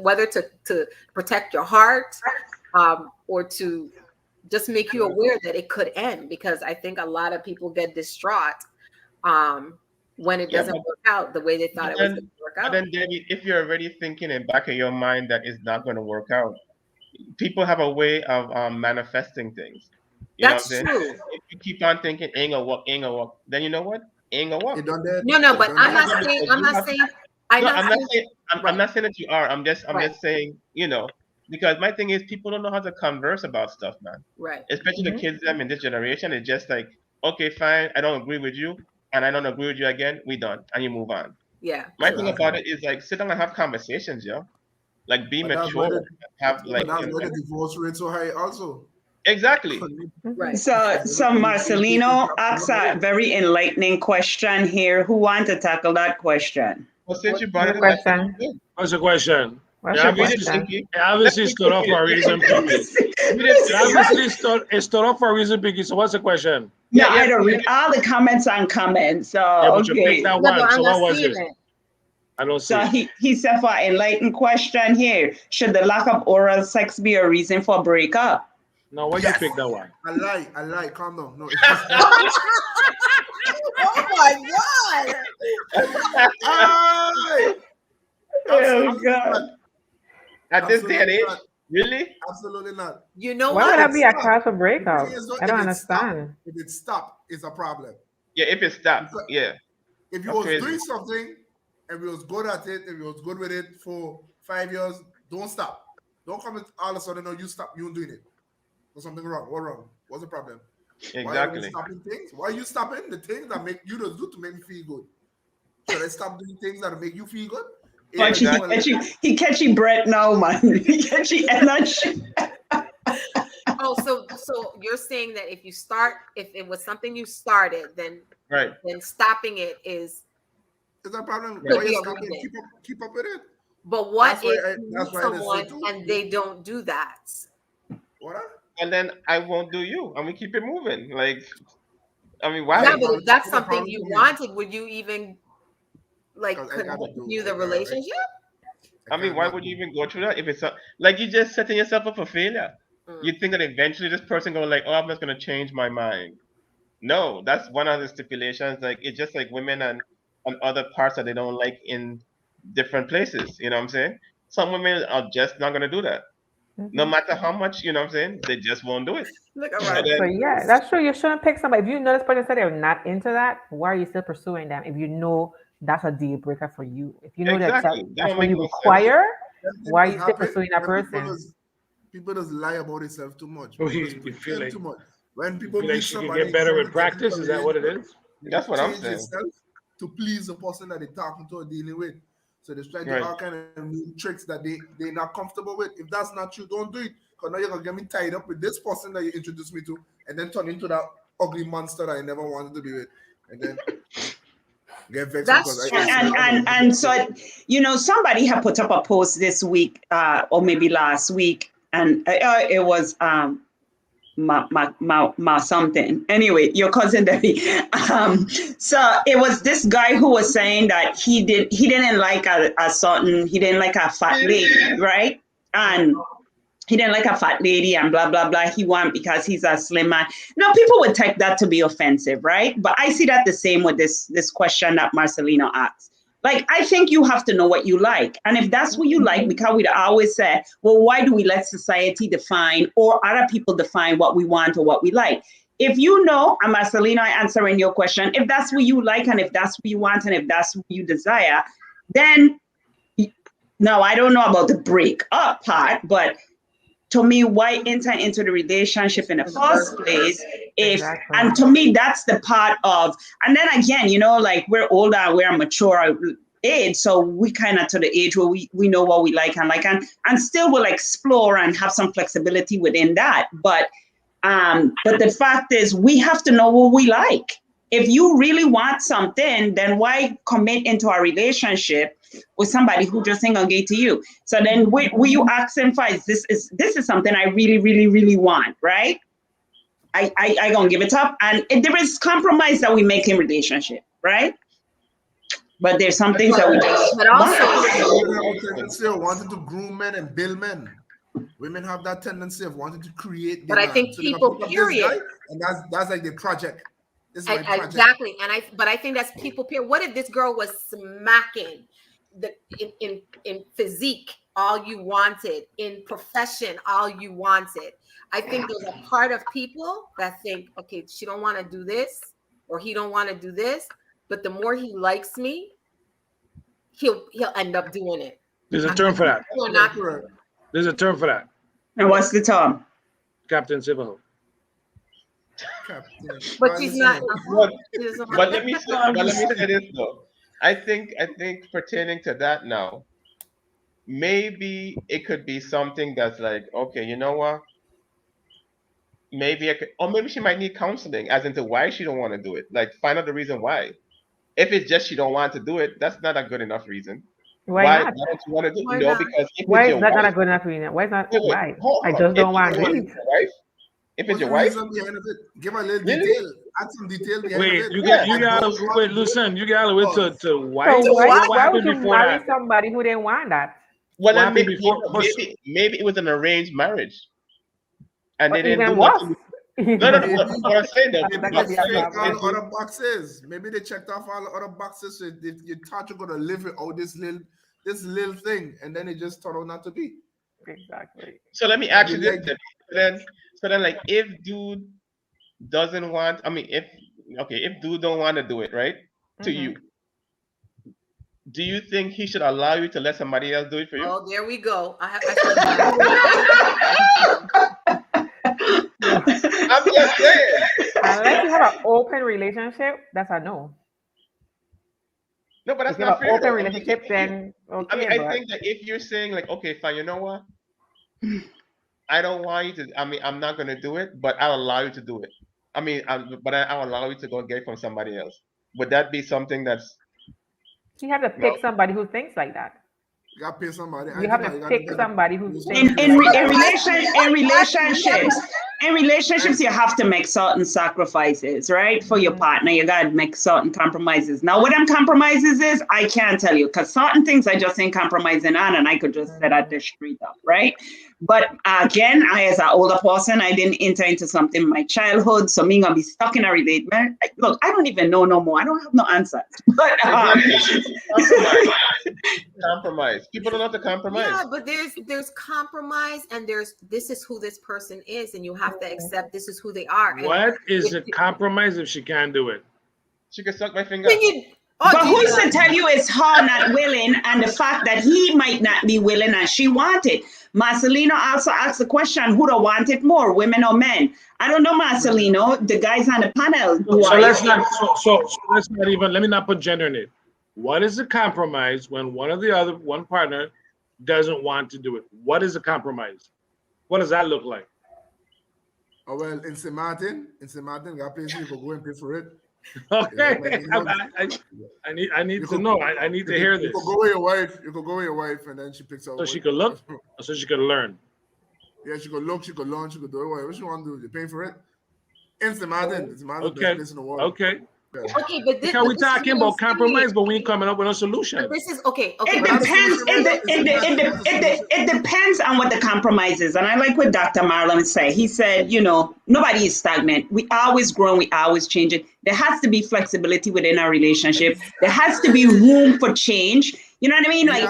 whether to protect your heart, or to just make you aware that it could end, because I think a lot of people get distraught when it Yeah, doesn't work out the way they thought but it was going then, to work but out. then, Debbie, if you're already thinking in back of your mind that it's not going to work out, people have a way of manifesting things. You know what I'm That's saying? true. If you keep on thinking ain't gonna work, then you know what? Ain't gonna work. It done that. No, It but done I'm that. not saying, Because you have I'm no, not saying, I'm right, not saying that you are. I'm right, just saying, you know, because my thing is people don't know how to converse about stuff, man. right. Especially the Mm-hmm. kids them in this generation. It's just like, okay, fine, I don't agree with you, and I don't agree with you again. We done, and you move on. Yeah, My true. thing about it is like sit down and have conversations, yo. Like be But that's why mature, have but like that's you know why the divorce rate so high also. exactly. Mm-hmm. Right. So Marcelino asks a very enlightening question here. Who want to tackle that question? Well, since What, you brought Good it in, that's question. good. What's the question? What's It your Read it, obviously, question? Pinky. it obviously Let stood Pinky up read for a it. reason, Pinky. Read it, It Pinky. obviously stood up for a reason, Pinky. So what's the question? No, Yeah, I don't yeah. read all the comments on comments. So Yeah, but you picked okay. that no, but one. I'm So not what was seeing it? it. I don't see So it. he said for an enlightened question here. Should the lack of oral sex be a reason for breakup? No, why you Yes. pick that one? I lie. Calm down. No, it was not. Oh my God. Aye. Oh Absolutely God. not. At this day and Absolutely age, not. really? Absolutely not. You know Why If would what? that it be a stop, cause for the thing breakup? is, though, I if don't it stop, understand. it's a problem. Yeah, if it stopped, Because yeah, if you that's was crazy. doing something and we was good at it, and we was good with it for 5 years, don't stop. Don't come and all of a sudden, no, you stop, you doing it. There's something wrong. What wrong? What's the problem? Why are we Exactly. stopping things? Why are you stopping the things that make you just do to make me feel good? Should I stop doing things that make you feel good? Ain't like Watch it, you Exactly. want to he catchy breath now, man. He catchy energy. Oh, so you're saying that if it was something you started, Right. then stopping it is it's a problem. Right. could Why be you a stopping? reason. Keep up with it. But what if you That's meet why they say someone too. and they don't do that? What? And then I won't do you, and we keep it moving. Like, I mean, Yeah, why? but if that's It's a something problem you for me continue would you even like because I gotta continue do. the relationship? I I mean, can't why not would you do. even go through that if it's like you just setting yourself up for failure? Mm. You think that eventually this person gonna like, oh, I'm just gonna change my mind. No, that's one of the stipulations. Like it's just like women and other parts that they don't like in different places. You know what I'm saying? Some women are just not gonna do that. No Mm-hmm. matter how much, you know what I'm saying, they just won't do it. Look at Yeah. And So Roger. then yeah, that's true. You shouldn't pick somebody. If you know this person said they're not into that, why are you still pursuing them? If you know that's a deal breaker for you, if you know exactly, that that's don't what make you no sense. require, Them things why are just you still happen pursuing that when person? people just lie about themselves too much. People just You feel pretend like too much. When you people feel like meet she could somebody get better trying with to get into practice. a Is that what it relationship, is? they That's what I'm change saying. themselves to please the person that they're talking to or dealing with. So they try to do Right. all kind of new tricks that they're not comfortable with. If that's not you, don't do it. Because now you're gonna get me tied up with this person that you introduced me to, and then turn into that ugly monster that I never wanted to be with, and then get vexed because That's I true. answered it on And so somebody had put up a post this week, or maybe last week, and it was ma something. Anyway, your cousin Debbie. So it was this guy who was saying that he didn't like a certain he didn't like a fat lady, right? And he didn't like a fat lady and blah blah blah. He want because he's a slim man. Now people would take that to be offensive, right? But I see that the same with this question that Marcelino asked. Like I think you have to know what you like, and if that's what you like, because we always say, well, why do we let society define or other people define what we want or what we like? If you know, and Marcelino answering your question, if that's what you like and if that's what you want and if that's what you desire, then now I don't know about the break up part, but to me, why enter into the relationship in the In the first first place? If Exactly. and to me, that's the part of, and then again, like we're older, we're mature age, so we kind of to the age where we know what we like and still will explore and have some flexibility within that. But the fact is, we have to know what we like. If you really want something, then why commit into a relationship with somebody who just ain't gonna get to you. So then what you asking for is this is something I really, really, really want, right? I gonna give it up. And there is compromise that we make in relationship, right? But there's some things that we just But also, Women have a tendency of wanting to groom men and build men. Women have that tendency of wanting to create. But I think so they can people, pick up this guy, period. and that's like the project. This is my project. Exactly. But I think that's people, period. What if this girl was smacking the in physique all you wanted, in profession all you wanted? I think there's a part of people that think, okay, she don't want to do this, or he don't want to do this, but the more he likes me, he'll end up doing it. There's a term for that. There's a term for that. And what's the term? Captain Civil. But she's not. But let me say this though. I think pertaining to that now, maybe it could be something that's like, okay, you know what? Maybe I could, or maybe she might need counseling as into why she don't want to do it. Like, find out the reason why. If it's just she don't want to do it, that's not a good enough reason. Why not? don't you want to do it? Why No, not? because if Why it's is your that not a wife, good enough reason? Why is not wait, why? hold I on. just don't If want it's to your leave. wife, if it's What's your the wife, reason behind of it? Give a little Really? detail. Add some detail behind Wait, it. you Yeah. gotta wait, listen. You gotta wait to wife. So why What would happened you before marry that? somebody who didn't want that? well, What then happened before? maybe it was an arranged marriage, and Or they didn't do even much. worse. No, Even no. worse. What I'm saying though, That Maybe could they be a checked all problem. the other boxes. Maybe they checked off all the other boxes. So you thought you're gonna live without this little thing, and then it just turned out not to be. Exactly. so let me ask you Maybe this like then. So then, like, if dude doesn't want, I mean, if dude don't want to do it, right, to Mhm. you, do you think he should allow you to let somebody else do it for you? Oh, there we go. I I'm just saying. Unless you have an open relationship, that's a no. No, but If that's you have not an fair open though. relationship, then okay, I but think that if you're saying like, okay, fine, you know what? I don't want you to. I mean, I'm not gonna do it, but I'll allow you to do it. I mean, I'll allow you to go get it from somebody else. Would that be something that's you have to no? pick somebody who thinks like that. you gotta pay somebody. I You think have you to gotta pick somebody who do thinks something. like that. In relationships, you have to make certain sacrifices, right? For your partner, you gotta make certain compromises. Now, what them compromises is, I can't tell you, because certain things I just ain't compromising on, and I could just set at the street up, right? But again, I as an older person, I didn't enter into something in my childhood, so me gonna be stuck in a relationship. Look, I don't even know no more. I don't have no answers. But Exactly. Compromise. Compromise. People don't know how to compromise. Yeah, but there's compromise, and this is who this person is, and you have to accept this is who they are. And What is a compromise if she can't do it? She can suck my finger. but who's to tell you it's her not willing and the fact that he might not be willing and she want it? Marcelino also asked the question, who do want it more, women or men? I don't know, Marcelino. The guys on the panel. So let's not. So let's not even. Let me not put gender in it. What is a compromise when one partner doesn't want to do it? What is a compromise? What does that look like? Oh well, in St. Martin, got places you can go and pay for it. Okay, Yeah, I need to know. I need to hear this. You could go with your wife. You could go with your wife, and then she picks out. So she could look, so she could learn. Yeah, she could look. She could learn. She could do whatever she want to do. You pay for it. In St. Martin, it's the best place in the world. Okay. Yeah. Okay, but Because we're talking about compromise, but we ain't coming up with a solution. But this is okay. It depends. It depends on what the compromise is. And I like what Dr. Marlon said. He said, nobody is stagnant. We always grow, we always change it. There has to be flexibility within our relationship. There has to be room for change. You know what I mean? Like,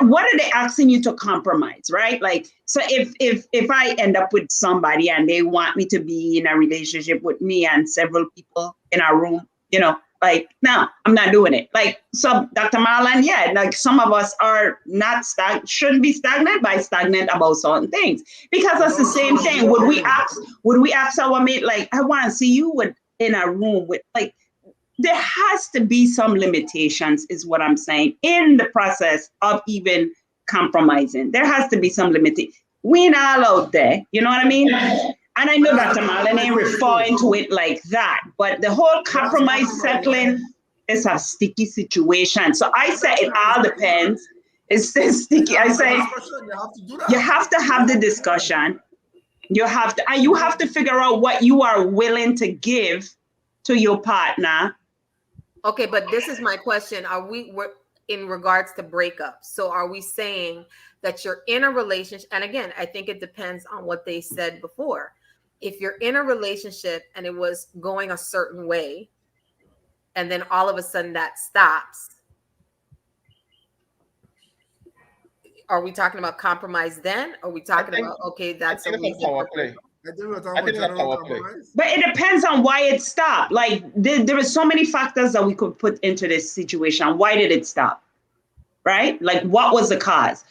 what are they asking you to compromise, right? Like, so if I end up with somebody and they want me to be in a relationship with me and several people in our room, like, no, I'm not doing it. Like, so Dr. Marlon, yeah, like some of us are not shouldn't be stagnant about certain things, because that's the same thing. Would we ask our mate, like, I want to see you in a room with, like, there has to be some limitations, is what I'm saying, in the process of even compromising. There has to be some limitation. We're not all out there, you know what I mean? And I know Dr. Marlon ain't referring to it like that, but the whole compromise settling, it's a sticky situation. So I say it all depends. It's still And sticky. you I have the say discussion. You have to do you that. have to have the discussion. You have to figure out what you are willing to give to your partner. Okay, but this is my question. We're in regards to breakups. So are we saying that you're in a relationship? And again, I think it depends on what they said before. If you're in a relationship and it was going a certain way, and then all of a sudden that stops, are we talking about compromise then? Or are we I talking think about, okay, I that's a think it's a reason power for play. breakup? I think we're talking I about think it's a general power play. compromise. But it depends on why it stopped. Like there are so many factors that we could put into this situation. Why did it stop? Right? Like what was the cause?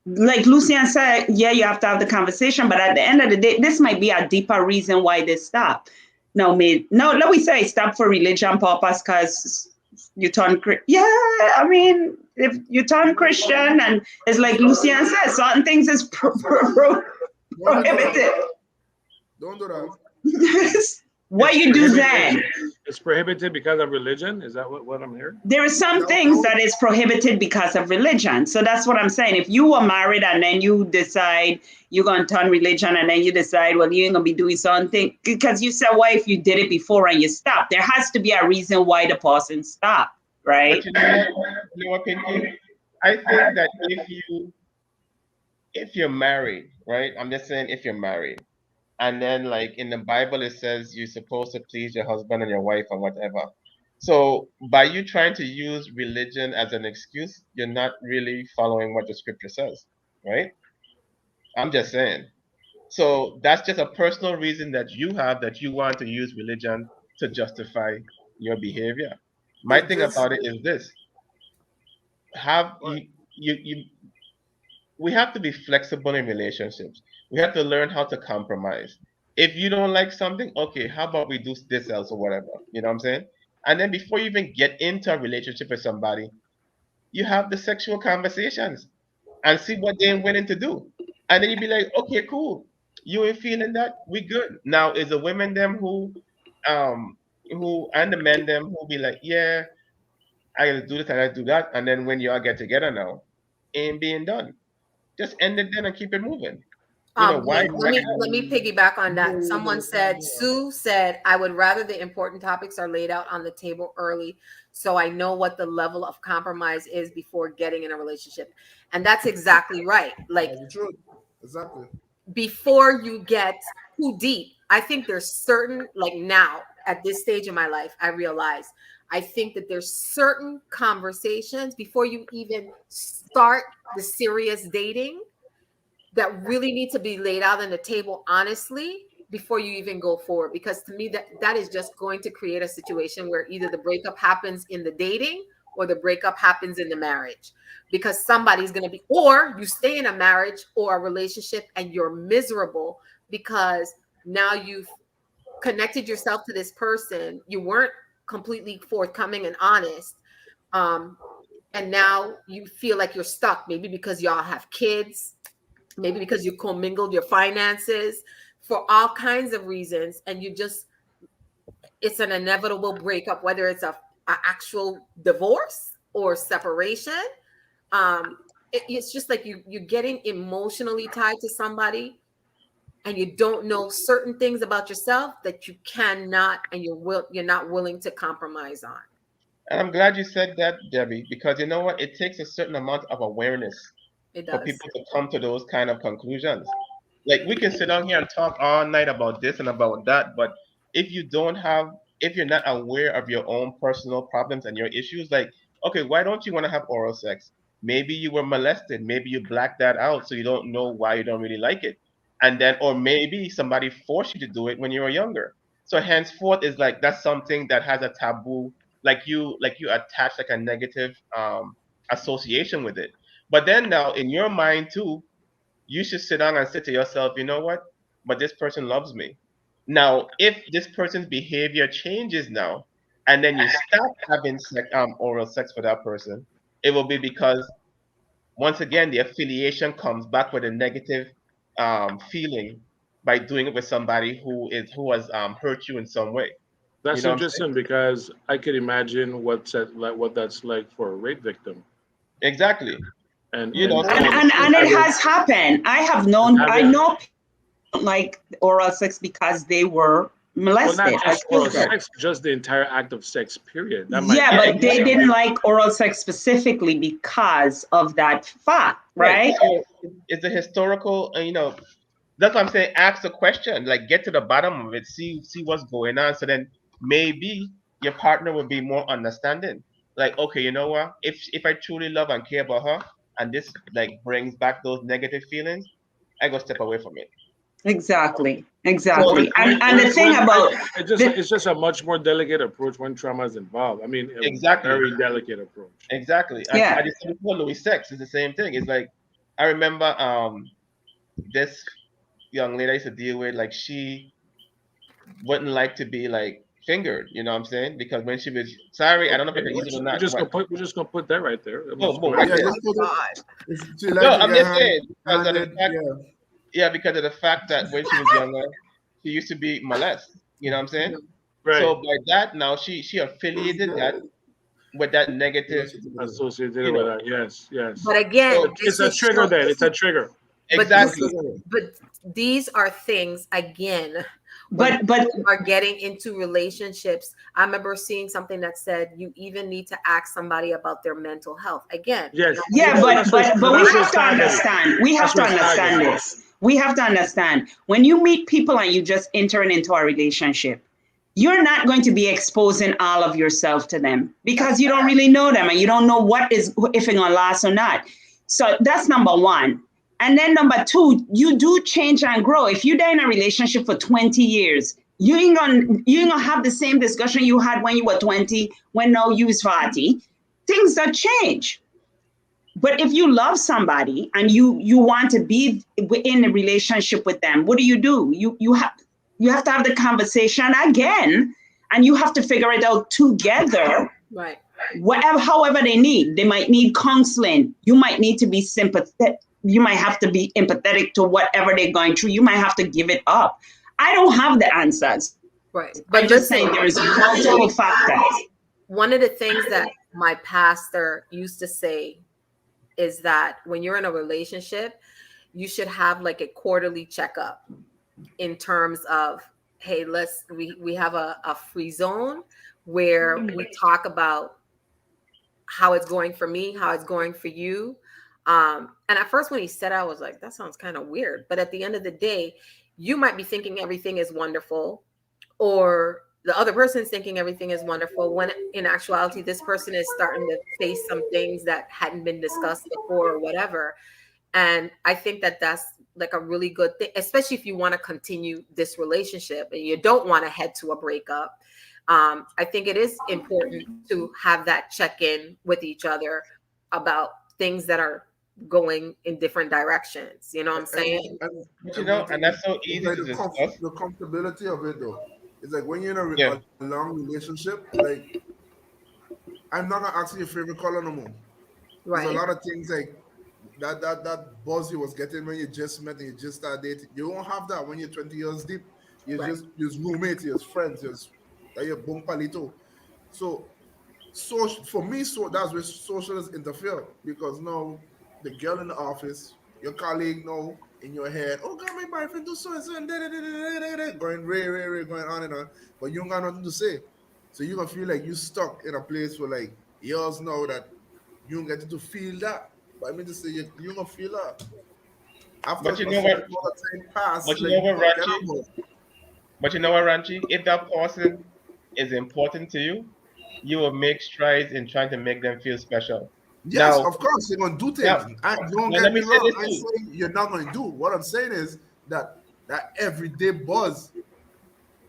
Like Lucian said, yeah, you have to have the conversation, but at the end of the day, this might be a deeper reason why this stopped. No, let me say stop for religion purpose because you turn, yeah, I mean, if you turn Christian and it's like Lucian said, certain things is Don't even do that. prohibited. Don't do that. What It's you do prohibited. then? It's prohibited because of religion. Is that what I'm hearing? There are some things that is prohibited because of religion. So that's what I'm saying. If you were married and then you decide you're going to turn religion and then you decide, well, you ain't going to be doing something because you said, well, if you did it before and you stopped, there has to be a reason why the person stopped, right? But you know what? You know what, Pinky? I think that if you're married, right? I'm just saying if you're married, and then like in the Bible it says you're supposed to please your husband and your wife or whatever. So by you trying to use religion as an excuse, you're not really following what the scripture says, right? I'm just saying. So that's just a personal reason that you have that you want to use religion to justify your behavior. My It thing just about it is this: have what you we have to be flexible in relationships. We have to learn how to compromise. If you don't like something, okay, how about we do this else or whatever? You know what I'm saying? And then before you even get into a relationship with somebody, you have the sexual conversations and see what they're willing to do. And then you be like, okay, cool. You ain't feeling that? We good. Now is the women them who and the men them who be like, yeah, I gotta do this, I gotta do that, and then when y'all get together now, ain't being done. Just end it then and keep it moving. You know, why drag it out? Let me piggyback on that. Someone said, Sue said, I would rather the important topics are laid out on the table early so I know what the level of compromise is before getting in a relationship. And that's exactly right. Like the truth. Exactly. before you get too deep, I think there's certain, like now at this stage in my life, I realize I think that there's certain conversations before you even start the serious dating that really need to be laid out on the table honestly before you even go forward, because to me that is just going to create a situation where either the breakup happens in the dating or the breakup happens in the marriage, because somebody's going to be, or you stay in a marriage or a relationship and you're miserable because now you've connected yourself to this person, you weren't completely forthcoming and honest, um, and now you feel like you're stuck, maybe because y'all have kids, maybe because you commingled your finances, for all kinds of reasons, and you just, it's an inevitable breakup, whether it's a actual divorce or separation. It's just like you're getting emotionally tied to somebody and you don't know certain things about yourself that you cannot and you're not willing to compromise on. And I'm glad you said that, Debbie, because you know what? It takes a certain amount of awareness It for does. people to come to those kind of conclusions. Like we can sit down here and talk all night about this and about that, but if you don't have, if you're not aware of your own personal problems and your issues, like, okay, why don't you want to have oral sex? Maybe you were molested, maybe you blacked that out, so you don't know why you don't really like it. And then, or maybe somebody forced you to do it when you were younger. So henceforth is like that's something that has a taboo, like you attach like a negative association with it. But then now in your mind too, you should sit down and say to yourself, you know what? But this person loves me. Now, if this person's behavior changes now, and then you stop having oral sex with that person, it will be because once again the affiliation comes back with a negative feeling by doing it with somebody who has hurt you in some way. You That's know what I'm saying? interesting because I could imagine what that's like for a rape victim, Exactly. and You know, and so and, And and it having has happened. and I having know people don't like oral sex because they were well, not molested as just oral children. sex, just the entire act of sex. Period. That might Yeah, yeah, be but they exactly. didn't like oral sex specifically because of that fact, Right. right? So it's a historical, that's what I'm saying. Ask the question, like get to the bottom of it, see what's going on. So then maybe your partner will be more understanding. Like, okay, you know what? If I truly love and care about her, and this like brings back those negative feelings, I go step away from it. Exactly, So when exactly. when And the when thing when I about the it's just a much more delicate approach when trauma is involved. I mean, a exactly, very delicate approach. exactly. And yeah, I just said before, Louis sex is the same thing. It's like I remember this young lady I used to deal with, like she wouldn't like to be like fingered, you know what I'm saying? Because when she was sorry, I don't know if I Okay, can use it or not. What? we're just gonna put that right there. I mean, Boom, just go boom, right right Yeah, there. there. just put it. God. She like No, to I'm get just saying because of the handed. fact, Yeah, yeah, because of the fact that when she was younger, she used to be molested. You know what I'm saying? Mhm. So Right, by that now she it's affiliated that good. with that You know, negative, she took it in. associated you with know. that. Yes, But yes. again, So It's a trigger. Then it's a trigger. this Just exactly, is, trigger it. but these are things again when but people are getting into relationships. I remember seeing something that said you even need to ask somebody about their mental health. Again, Yes, not yeah, but everybody. but we that's where have it's to targeted. understand. We have That's to where it's understand targeted. this. We have to understand when you meet people and you just entering into a relationship, you're not going to be exposing all of yourself to them That's because you don't really know them and you don't know what is if it's gonna last or not. So that's number one. And then number two, you do change and grow. If you're in a relationship for 20 years, you ain't gonna have the same discussion you had when you were 20, when now you is 40. Things that change. But if you love somebody and you want to be in a relationship with them, what do? You have to have the conversation again, and you have to figure it out together. right. Whatever, however they need, they might need counseling. You might need to be sympathetic. You might have to be empathetic to whatever they're going through. You might have to give it up. I don't have the answers. Right. I'm But just listen, saying there is multiple factors. one of the things that my pastor used to say is that when you're in a relationship, you should have like a quarterly checkup in terms of, hey, we have a free zone where we talk about how it's going for me, how it's going for you. And at first when he said, I was like, that sounds kind of weird. But at the end of the day, you might be thinking everything is wonderful, or the other person's thinking everything is wonderful, when in actuality, this person is starting to face some things that hadn't been discussed before or whatever. And I think that that's like a really good thing, especially if you want to continue this relationship and you don't want to head to a breakup. I think it is important to have that check in with each other about things that are going in different directions. You know what I'm saying? but And one and thing, that's so it's easy like to discuss. the comfortability of it though. It's like when you're in Yeah, a long relationship, like I'm not gonna ask you your favorite color no more. There's a Right. lot of things like that buzz you was getting when you just met and you just started dating. You won't have that when you're 20 years deep. Right. You're roommates, you're friends, you're bon palito. So for me, so that's where socialists interfere because now the girl in the office, your colleague know in your head, oh God, my boyfriend do so and so and going going on and on, but you don't got nothing to say. So you're gonna feel like you stuck in a place where like years now that you don't get to feel that. But I mean to say you gonna feel that. After but you a know certain what? amount of time pass, But you like know you what, forget Ranchi? about it. But you know what, Ranchi? If that person is important to you, you will make strides in trying to make them feel special. Yes, Now, of course, you're gonna do now, things. Don't now let get me me say wrong. this I'm too. saying you're not gonna do. What I'm saying is that everyday buzz,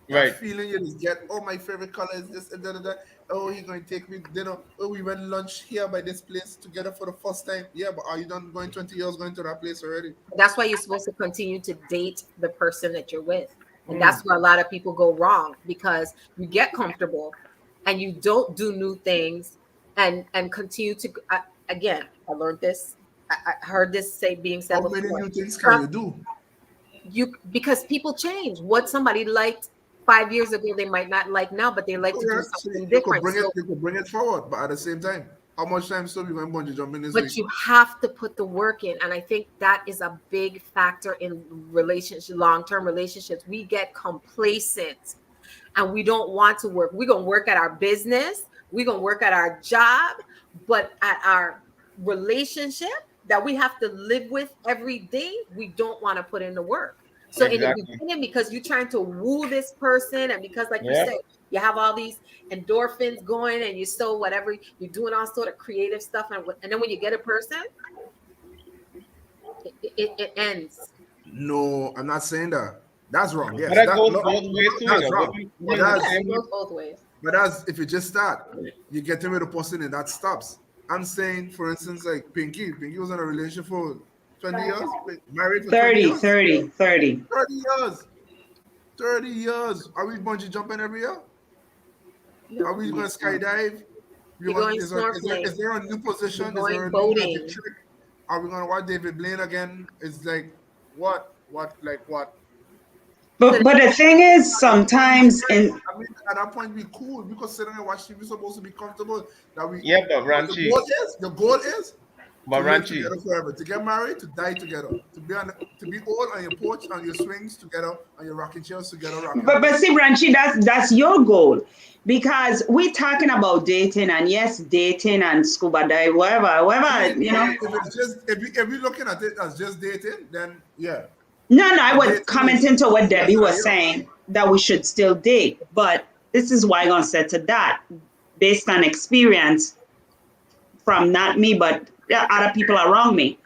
that Right. feeling you just get. Oh, my favorite color is this and da. Oh, he gonna take me dinner. Oh, we went lunch here by this place together for the first time. Yeah, but are you done going 20 years going to that place already? That's why you're supposed to continue to date the person that you're with. And that's Mm. where a lot of people go wrong, because you get comfortable and you don't do new things and continue to again, I learned this. I heard this say being said How many before. new things can Some you do? you because people change. What somebody liked 5 years ago they might not like now, but they like to do Correct. So something different. So, you could bring it forward, but at the same time, how much time still you going bungee jumping this but week? you have to put the work in, and I think that is a big factor in relationship, long-term relationships. We get complacent and we don't want to work. We're gonna work at our business, we're gonna work at our job, but at our relationship that we have to live with every day, we don't want to put in the work. So in the Exactly. beginning, because you're trying to woo this person, and because, like you Yeah. said, you have all these endorphins going, and you're so whatever, you're doing all sort of creative stuff, and then when you get a person, it ends. No, I'm not saying that. That's wrong. But Yes, that that goes no, both ways too, that's wrong. But Women the Yeah, that's it same way. goes both ways. but that's if you just start, you get in with a person and that stops. I'm saying, for instance, like Pinky. Pinky was in a relationship for 20 years, married for 20 30, years, 30, 30. 30 years, 30 years. Are we bungee jumping every year? Are No, we going to skydive? you're going Is snorkeling, there a new you're position? Is there going a new magic boating. trick? Are we going to watch David Blaine again? It's like what? So But the thing is, At that point, we sometimes straight. in I mean, at that point, we cool. We could sit down and watch TV. We're supposed to be comfortable. That we, Yeah, but but Ranchi, the goal is to but live Ranchi, together forever, to get married, to die together, to be old on your porch, on your swings together, on your rocking chairs together, rock and but roll. see, Branchi, that's your goal. Because we're talking about dating, and yes, dating and scuba dive, whatever, I mean, whatever, if it's just if we looking at it as just dating, then yeah, No, no, I but was dating commenting to what is less Debbie than a was year. saying that we should still date. But this is why I'm gonna say to that, based on experience from not me, but other people around me.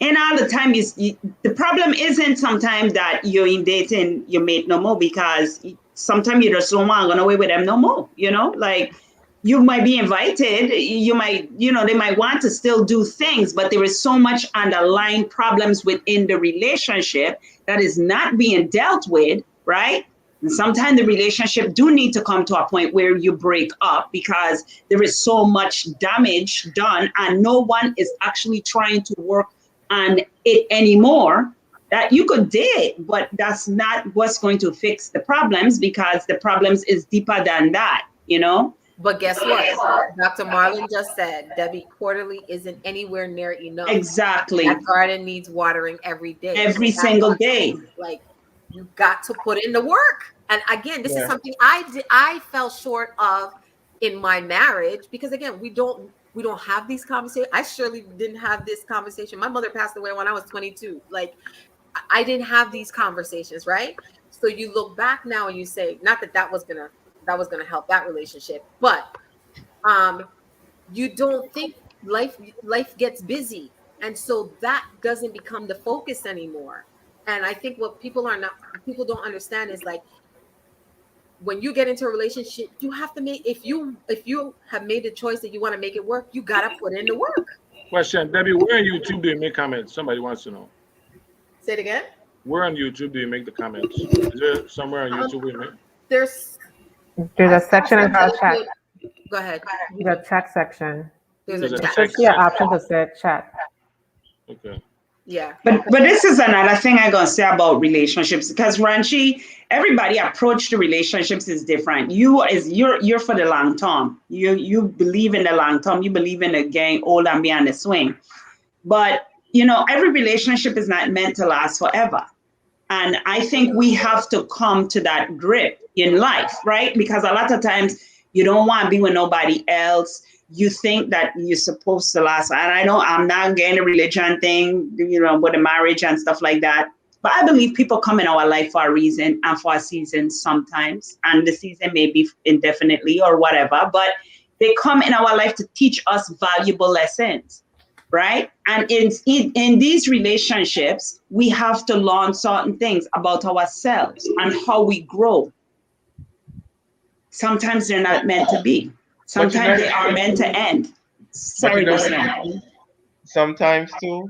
And all the time is the problem isn't sometimes that you're in dating your mate no more because sometimes you just don't want to go away with them no more. Like you might be invited, you might, they might want to still do things, but there is so much underlying problems within the relationship that is not being dealt with, right? And sometimes the relationship do need to come to a point where you break up because there is so much damage done and no one is actually trying to work on it anymore. That you could date, but that's not what's going to fix the problems because the problems is deeper than that. but guess what? Dr. Marlon just said Debbie, quarterly isn't anywhere near enough. That Exactly. garden needs watering every day. So Every that's single day. like you got to put in the work. And again, this is yeah, something I fell short of in my marriage because again, we don't have these conversations. I surely didn't have this conversation. My mother passed away when I was 22. Like I didn't have these conversations, right? So you look back now and you say, not that that was gonna help that relationship, but um, you don't think life gets busy, and so that doesn't become the focus anymore. And I think what people don't understand is like when you get into a relationship, you have to make if you have made the choice that you want to make it work, you gotta put in the work. question, Debbie, where on YouTube do you make comments? Somebody wants to know. Say it again. Where on YouTube do you make the comments? Is there somewhere on Um, YouTube where you make? there's There's I a saw section in our somebody chat, put. Go ahead. the chat section. There's a There's a You chat. should text see an section. option to say chat. Okay. Yeah. But this is another thing I'm gonna say about relationships because Ranchi, everybody approach to relationships is different. You're for the long term. You believe in the long term. You believe in the game old and beyond the swing. But every relationship is not meant to last forever. And I think we have to come to that grip in life, right? Because a lot of times you don't want to be with nobody else. You think that you're supposed to last. And I know I'm not getting a religion thing, with the marriage and stuff like that. But I believe people come in our life for a reason and for a season sometimes. And the season may be indefinitely or whatever. But they come in our life to teach us valuable lessons, right? And in these relationships, we have to learn certain things about ourselves and how we grow. Sometimes they're not meant to be. but Sometimes they are meant to end. but you Sorry, know what? listener. Sometimes too,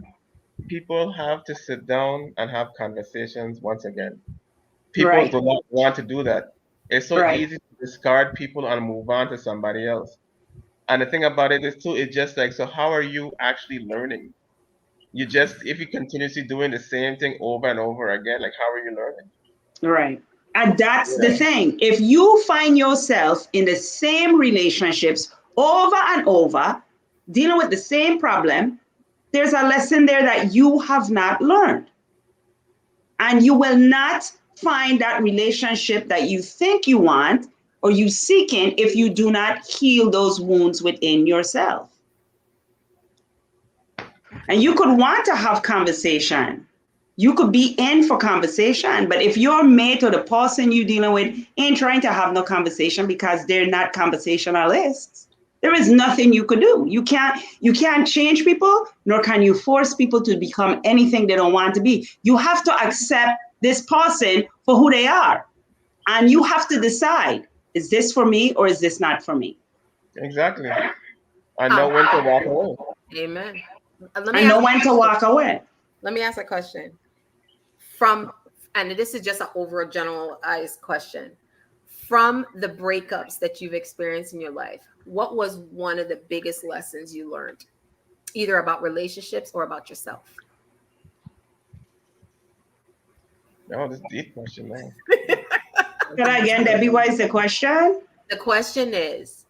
people have to sit down and have conversations once again. People Right, do not want to do that. It's so right. easy to discard people and move on to somebody else. And the thing about it is too, it's just like, so how are you actually learning? You just, if you continuously doing the same thing over and over again, like how are you learning? Right. And that's the Yeah. thing. If you find yourself in the same relationships over and over, dealing with the same problem, there's a lesson there that you have not learned. And you will not find that relationship that you think you want or you seeking if you do not heal those wounds within yourself. And you could want to have conversation. You could be in for conversation, but if your mate or the person you're dealing with ain't trying to have no conversation because they're not conversationalists, there is nothing you could do. You can't change people, nor can you force people to become anything they don't want to be. You have to accept this person for who they are. And you have to decide, is this for me or is this not for me? Exactly. I know Um, when to walk away. amen. Let me I ask. know when to walk away. Let me ask a question. From, and this is just an over generalized question. From the breakups that you've experienced in your life, what was one of the biggest lessons you learned, either about relationships or about yourself? Oh, this deep question, man. Can I again, Debbie, what is the question? The question is,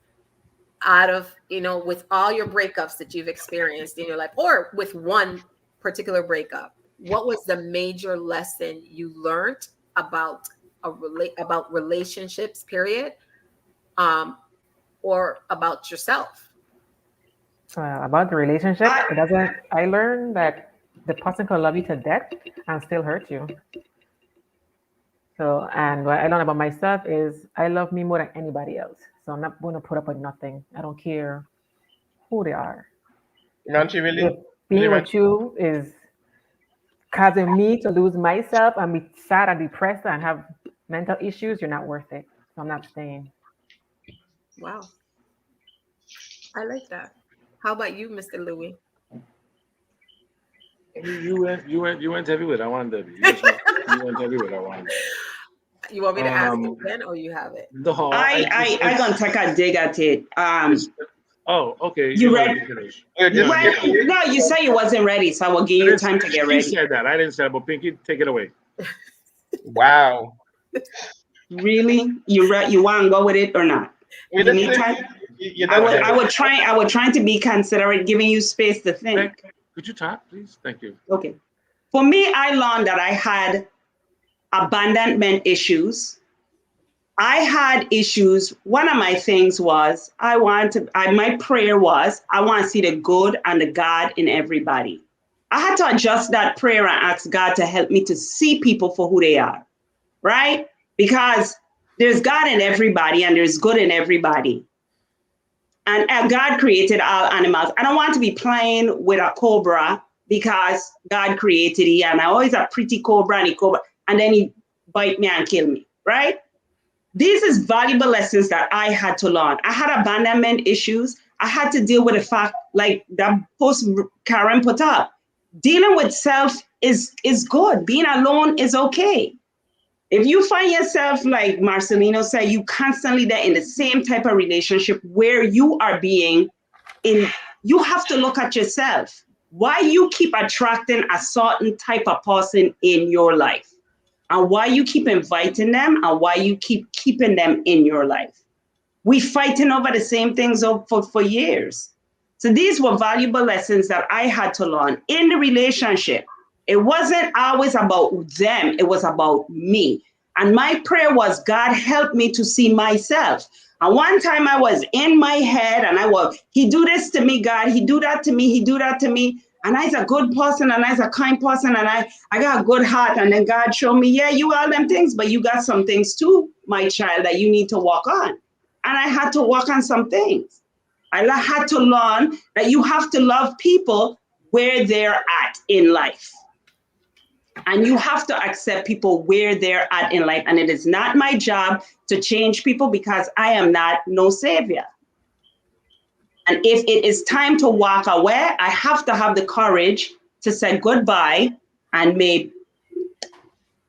out of, with all your breakups that you've experienced in your life, or with one particular breakup, what was the major lesson you learned about about relationships, period, or about yourself? About the relationship, I, it doesn't. I learned that the person can love you to death and still hurt you. So, and what I learned about myself is I love me more than anybody else. So I'm not going to put up with nothing. I don't care who they are. Manchi, If really? Really, being with Manchi? you is causing me to lose myself and be sad and depressed and have mental issues, you're not worth it. So I'm not staying. Wow, I like that. How about you, Mr. Louis? You went everywhere. I want Debbie. You went everywhere. I want. You want me to ask it Um, again, or you have it? no, I gonna take a dig at it. it's. Oh, okay. You You're gonna ready? be finished. Yeah, You're just gonna be Well, finished. no, you said you wasn't ready, so I will give I you didn't, time to get she ready. said that. I didn't say that, but Pinky, take it away. wow. Really? You want to go with it or not? We You just need say time. you're I not would there. I would try I would try to be considerate, giving you space to think. Could you talk, please? Thank you. Okay. For me, I learned that I had abandonment issues. I had issues. One of my things was my prayer was I want to see the good and the God in everybody. I had to adjust that prayer and ask God to help me to see people for who they are, right? Because there's God in everybody and there's good in everybody. And God created all animals. I don't want to be playing with a cobra because God created it and I always a pretty cobra and then he bite me and kill me, right? These is valuable lessons that I had to learn. I had abandonment issues. I had to deal with the fact, like that post Karen put up. Dealing with self is good. Being alone is okay. If you find yourself, like Marcelino said, you constantly there in the same type of relationship where you are being in, you have to look at yourself. Why you keep attracting a certain type of person in your life? And why you keep inviting them and why you keep keeping them in your life. We fighting over the same things for years. So these were valuable lessons that I had to learn in the relationship. It wasn't always about them, it was about me. And my prayer was, God, help me to see myself. And one time I was in my head and he do this to me, God, he do that to me, he do that to me. And I's a good person and I's a kind person and I got a good heart. And then God showed me, yeah, you all them things, but you got some things too, my child, that you need to work on. And I had to work on some things. I had to learn that you have to love people where they're at in life. And you have to accept people where they're at in life. And it is not my job to change people because I am not no savior. And if it is time to walk away, I have to have the courage to say goodbye and may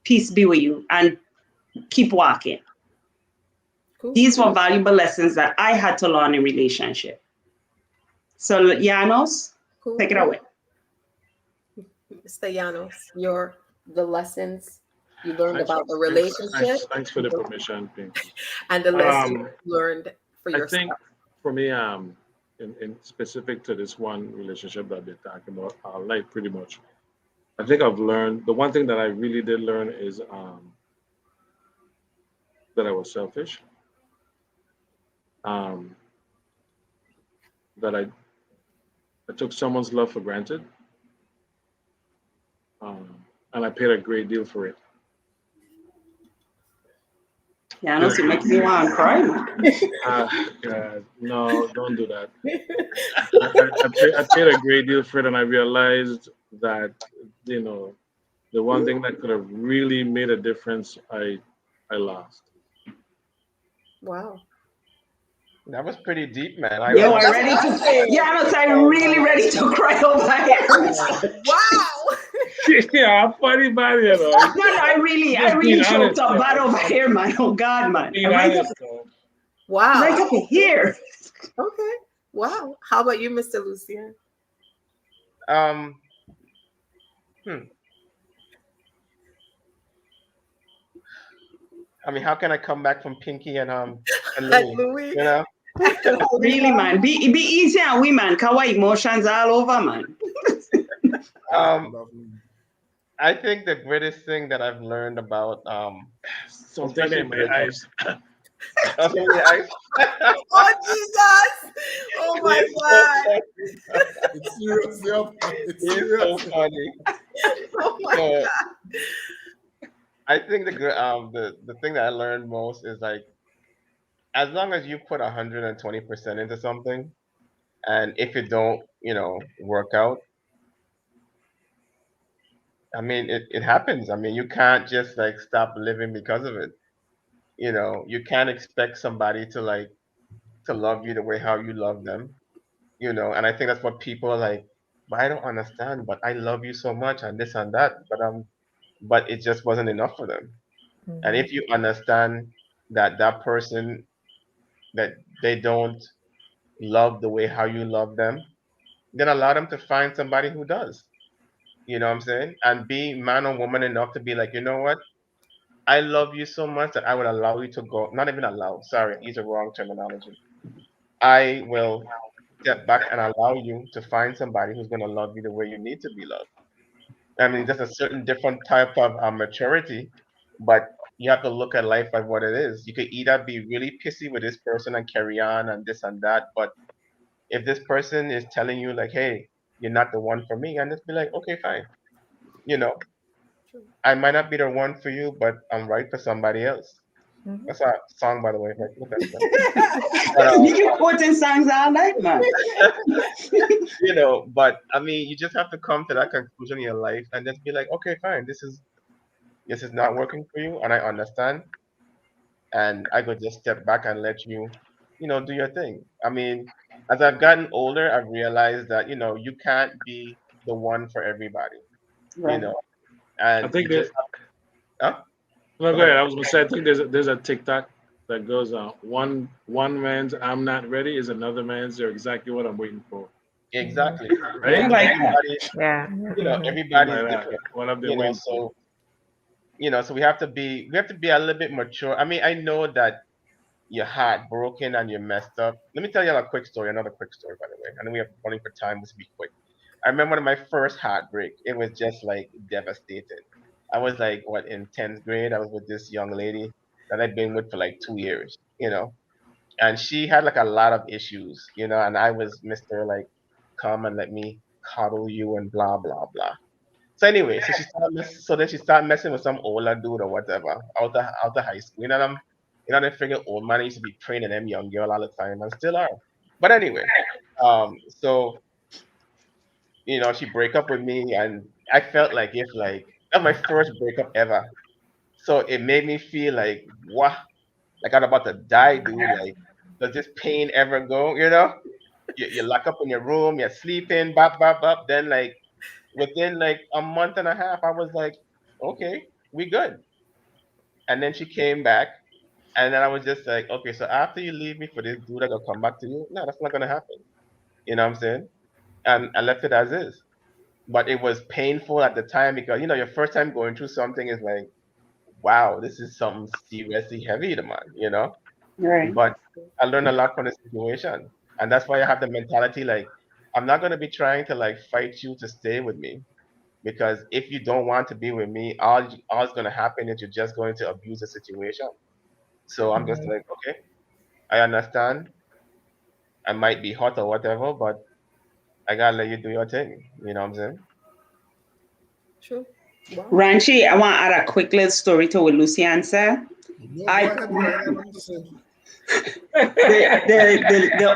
peace be with you and keep walking. Cool. These were valuable lessons that I had to learn in relationship. So Janos, Cool. take it away. Mr. Llanos, the lessons. you learned Thanks, about the thanks, relationship thanks for the permission, Pinky. and the lesson Um, you learned for I think yourself. for me, in specific to this one relationship that I've been talking about, like pretty much, I think I've learned the one thing that I really did learn is that I was selfish. Um, that I took someone's love for granted, and I paid a great deal for it. Yeah, I know Paid a you great make me deal. want to cry, man. God, no, don't do that. I paid a great deal for it, and I realized that you know the one thing that could have really made a difference, I lost. Wow. That was pretty deep, man. I Yo, really. I That's ready to. nothing. Yeah, I know. I'm Oh really man. ready to cry over here. Wow. Yeah, I'm funny about it, No, no, I just being really choked honest, up though. bad over here, man. Oh God, Just man. being honest, though. Right Wow. up here. Okay. Wow. How about you, Mr. Lucien? Um. Hmm. I mean, how can I come back from Pinky and Like Louie? Louis. You know. Really, man. Be easy on we, man. Kawaii emotions all over, man. Um. Lovely. I think the greatest thing that I've learned about Something especially in my breakups. eyes. Also, yeah, Oh Jesus. Oh my he's so God. funny. It's serious, yep. It's He's so serious. funny. Oh my So God. I think the thing that I learned most is like as long as you put 120% into something, and if it don't, work out, I mean, it happens. I mean, you can't just like stop living because of it. You can't expect somebody to love you the way how you love them. And I think that's what people are like. But I don't understand. But I love you so much, and this and that. But it just wasn't enough for them. And Mhm. if you understand that that person that they don't love the way how you love them, then allow them to find somebody who does. You know what I'm saying? And be man or woman enough to be like, you know what? I love you so much that I would allow you to go. Not even allow. Sorry, use a wrong terminology. I will step back and allow you to find somebody who's going to love you the way you need to be loved. I mean, there's a certain different type of maturity, but you have to look at life like what it is. You could either be really pissy with this person and carry on and this and that, but if this person is telling you like, "Hey, you're not the one for me," and just be like, "Okay, fine." You know, I might not be the one for you, but I'm right for somebody else. Mhm. That's a song, by the way. Like, look at that. But You keep quoting songs all night, man. but I mean, you just have to come to that conclusion in your life and just be like, "Okay, fine. This is not working for you, and I understand." And I could just step back and let you, do your thing. I mean, as I've gotten older, I've realized that you can't be the one for everybody, you Right. know, I and think you that. just huh? No, Go go ahead. ahead. I was gonna say I think there's a TikTok that goes one man's I'm not ready is another man's you're exactly what I'm waiting for. Mhm. Exactly. I Right? Yeah. like that. Everybody, Yeah. Mhm. Something everybody's like that. different, What I've been waiting for. so we have to be a little bit mature. I mean, I know that you're heartbroken and you're messed up. Let me tell you a quick story, another quick story, by the way. I know we have running for time. This will be quick. I remember one of my first heartbreak. It was just like devastating. I was like, what, in 10th grade? I was with this young lady that I'd been with for like 2 years, and she had like a lot of issues, and I was Mr. like, come and let me coddle you and blah, blah, blah. So anyway, so then she started messing with some older dude or whatever out of high school. They figure old man used to be praying to them young girl all the time and still are. But anyway, so she break up with me and I felt like if like that was my first breakup ever. So it made me feel like what, like I'm about to die, dude. Like, does this pain ever go? You lock up in your room, you're sleeping, bop, bop, bop. Then like within like a month and a half, I was like, okay, we good. And then she came back, and then I was just like, okay, so after you leave me for this dude, I gonna come back to you? No, that's not gonna happen. You know what I'm saying? And I left it as is. But it was painful at the time because your first time going through something is like wow, this is something seriously heavy, the man, you know. Right. But I learned a lot from the situation, and that's why I have the mentality like I'm not gonna be trying to like fight you to stay with me because if you don't want to be with me, all's gonna happen is you're just going to abuse the situation. So I'm just Mhm. like, okay, I understand. I might be hot or whatever, but I gotta let you do your thing. You know what I'm saying? True. Wow. Ranchi, I want to add a quick little story to what Lucian said. No, go I ahead, bro. I got nothing to say. the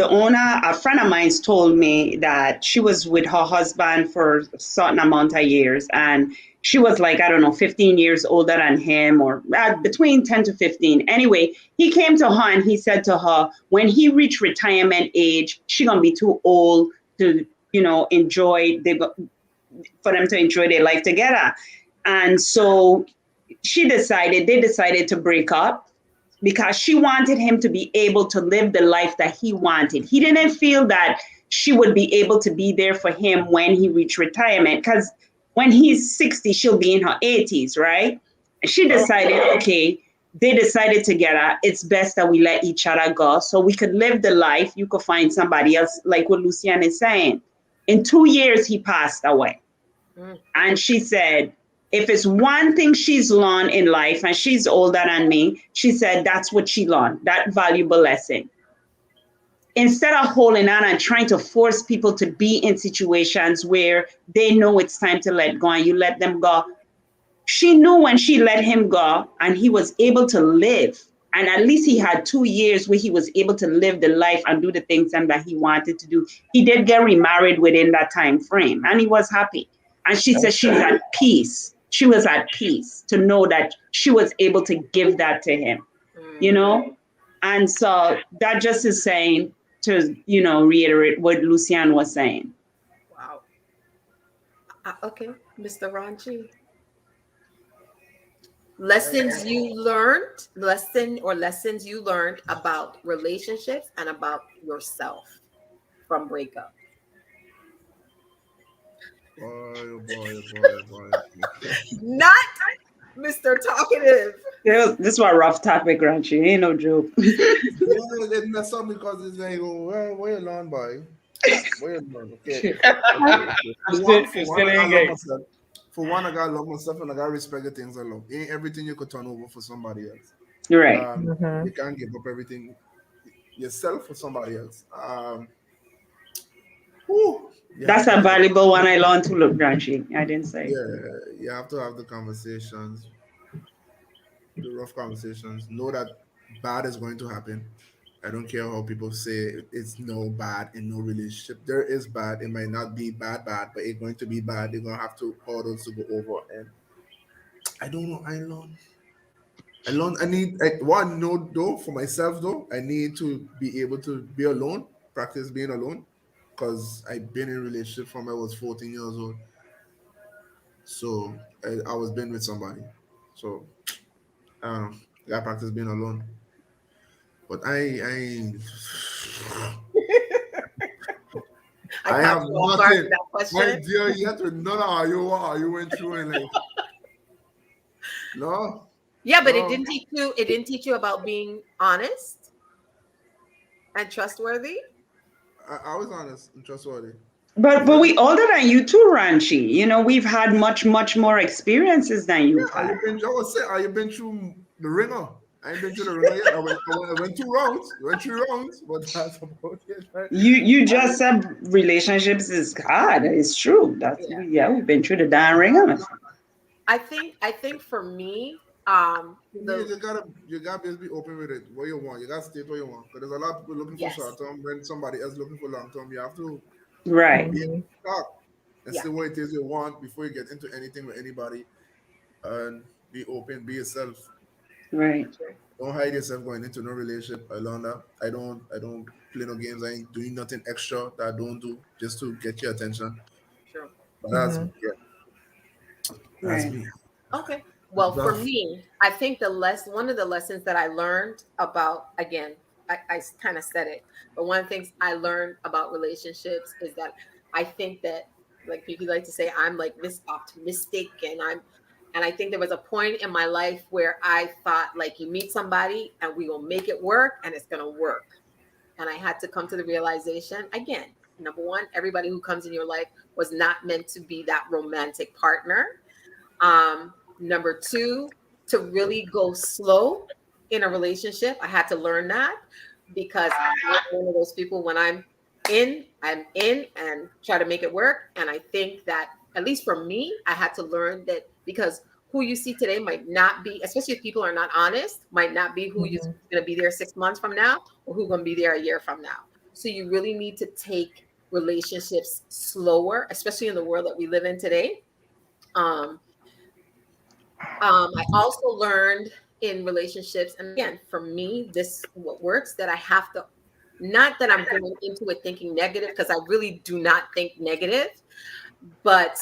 owner, a friend of mine's told me that she was with her husband for a certain amount of years, and she was like, I don't know, 15 years older than him, or between 10 to 15. Anyway, he came to her and he said to her, when he reached retirement age, she gonna be too old to, enjoy for them to enjoy their life together. And so they decided to break up because she wanted him to be able to live the life that he wanted. He didn't feel that she would be able to be there for him when he reached retirement because when he's 60, she'll be in her 80s, right? And she Oh, decided, okay, they decided together, it's best that we let each other go so we could live the life. You could find somebody else, like what Lucian is saying. In 2 years, he passed away. Mm. And she said, if it's one thing she's learned in life, and she's older than me, she said that's what she learned, that valuable lesson. Instead of holding on and trying to force people to be in situations where they know it's time to let go and you let them go, she knew when she let him go and he was able to live. And at least he had 2 years where he was able to live the life and do the things that he wanted to do. He did get remarried within that time frame and he was happy. And she said she's at peace. She was at peace to know that she was able to give that to him, you Mm. know? And so that just is saying to, reiterate what Lucian was saying. Wow. Okay, Mr. Ranchi. Lessons I, you learned, lessons you learned about relationships and about yourself from breakup. boy, oh boy, oh boy, oh boy. Not Mr. Talkative. Yeah, this was a rough topic, Grouchy. Ain't no joke. Yeah, they mess up because it's like, oh, where you learn, boy? Where you learn? Okay, okay, okay. You still I ain't love gay. myself. For one, I gotta love myself and I gotta respect the things I love. Ain't everything you could turn over for somebody else. Right. You can't give up everything yourself for somebody else. Whew, you have That's to a have the valuable one I learned to look, Grouchy. I didn't say. yeah, you have to have the conversations, the rough conversations. Know that bad is going to happen. I don't care how people say it's no bad in no relationship. There is bad. It might not be bad, but it's going to be bad. They're gonna have to hurdles to go over. And I don't know. I need one note though for myself though. I need to be able to be alone, practice being alone, because I've been in a relationship from I was 14 years old. So I was been with somebody. So I got practice being alone. But I I caught have you off guard nothing. with that I question. dear yet to none of you went through and like no, Yeah, but it no. didn't teach you. It didn't teach you about being honest and trustworthy. I was honest and trustworthy. But Very we older than you too, Ranchi. We've had much, much more experiences than you've yeah, had. I was saying, you been through the ringer? I ain't been through the ringer yet. I went 2 rounds, went 3 rounds, but that's about it, right? You just said relationships is hard. It's true. Yeah. We've been through the damn ringer. I think for me, For me, the you gotta be open with it. What you want, you gotta state what you want. Because there's a lot of people looking for short yes, term when somebody else looking for long term. You have to Right. be able to talk and yeah, see what it is you want before you get into anything with anybody. And be open, be yourself. Right. true, Don't hide yourself going into no relationship. I learned that. I don't play no games. I ain't doing nothing extra that I don't do just to get your attention. true. But Mhm. that's Right. me. Okay. Well, for Rough. me, I think one of the lessons that I learned about, again, I kind of said it, but one of the things I learned about relationships is that I think that, like people like to say, I'm like Miss Optimistic, and And I think there was a point in my life where I thought, like, you meet somebody and we will make it work and it's going to work. And I had to come to the realization again, number one, everybody who comes in your life was not meant to be that romantic partner. Number two, to really go slow in a relationship. I had to learn that because I'm one of those people when I'm in and try to make it work. And I think that, at least for me, I had to learn that because who you see today might not be, especially if people are not honest, might not be who you're Mhm. going to be there 6 months from now or who's going to be there a year from now. So you really need to take relationships slower, especially in the world that we live in today. Um, I also learned in relationships, and again, for me, this what works that I have to, not that I'm going into it thinking negative, because I really do not think negative, but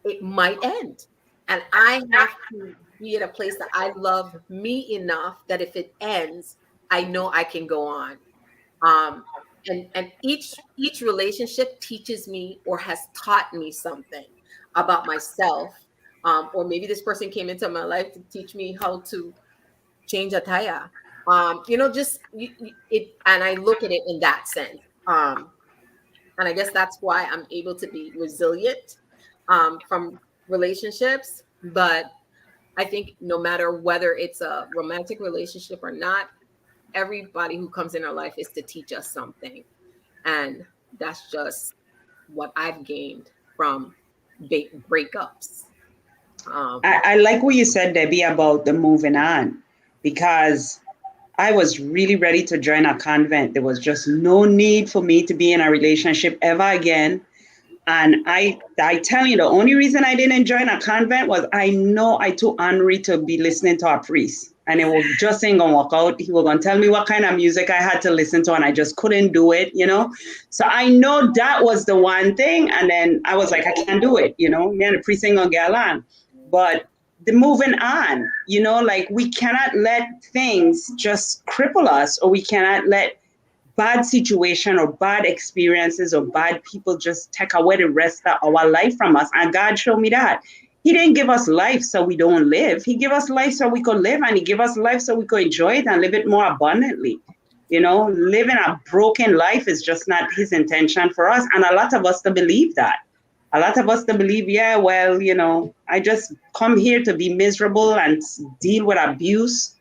it might end. And I have to be at a place that I love me enough that if it ends, I know I can go on. Um, and each relationship teaches me or has taught me something about myself. Or maybe this person came into my life to teach me how to change a tire. Just it, and I look at it in that sense. And I guess that's why I'm able to be resilient from relationships. But I think no matter whether it's a romantic relationship or not, everybody who comes in our life is to teach us something. And that's just what I've gained from breakups. I like what you said, Debbie, about the moving on, because I was really ready to join a convent. There was just no need for me to be in a relationship ever again. And I tell you, the only reason I didn't join a convent was I know I too ornery to be listening to a priest. And it was just ain't gonna work out. He was gonna tell me what kind of music I had to listen to, and I just couldn't do it. So I know that was the one thing. And then I was like, I can't do it. Me and the priest ain't gonna get along. But the moving on, like we cannot let things just cripple us, or we cannot let bad situation or bad experiences or bad people just take away the rest of our life from us. And God showed me that. He didn't give us life so we don't live. He gave us life so we could live, and he gave us life so we could enjoy it and live it more abundantly. Living a broken life is just not his intention for us. And a lot of us to believe that. A lot of us to believe, yeah, well, I just come here to be miserable and deal with abuse,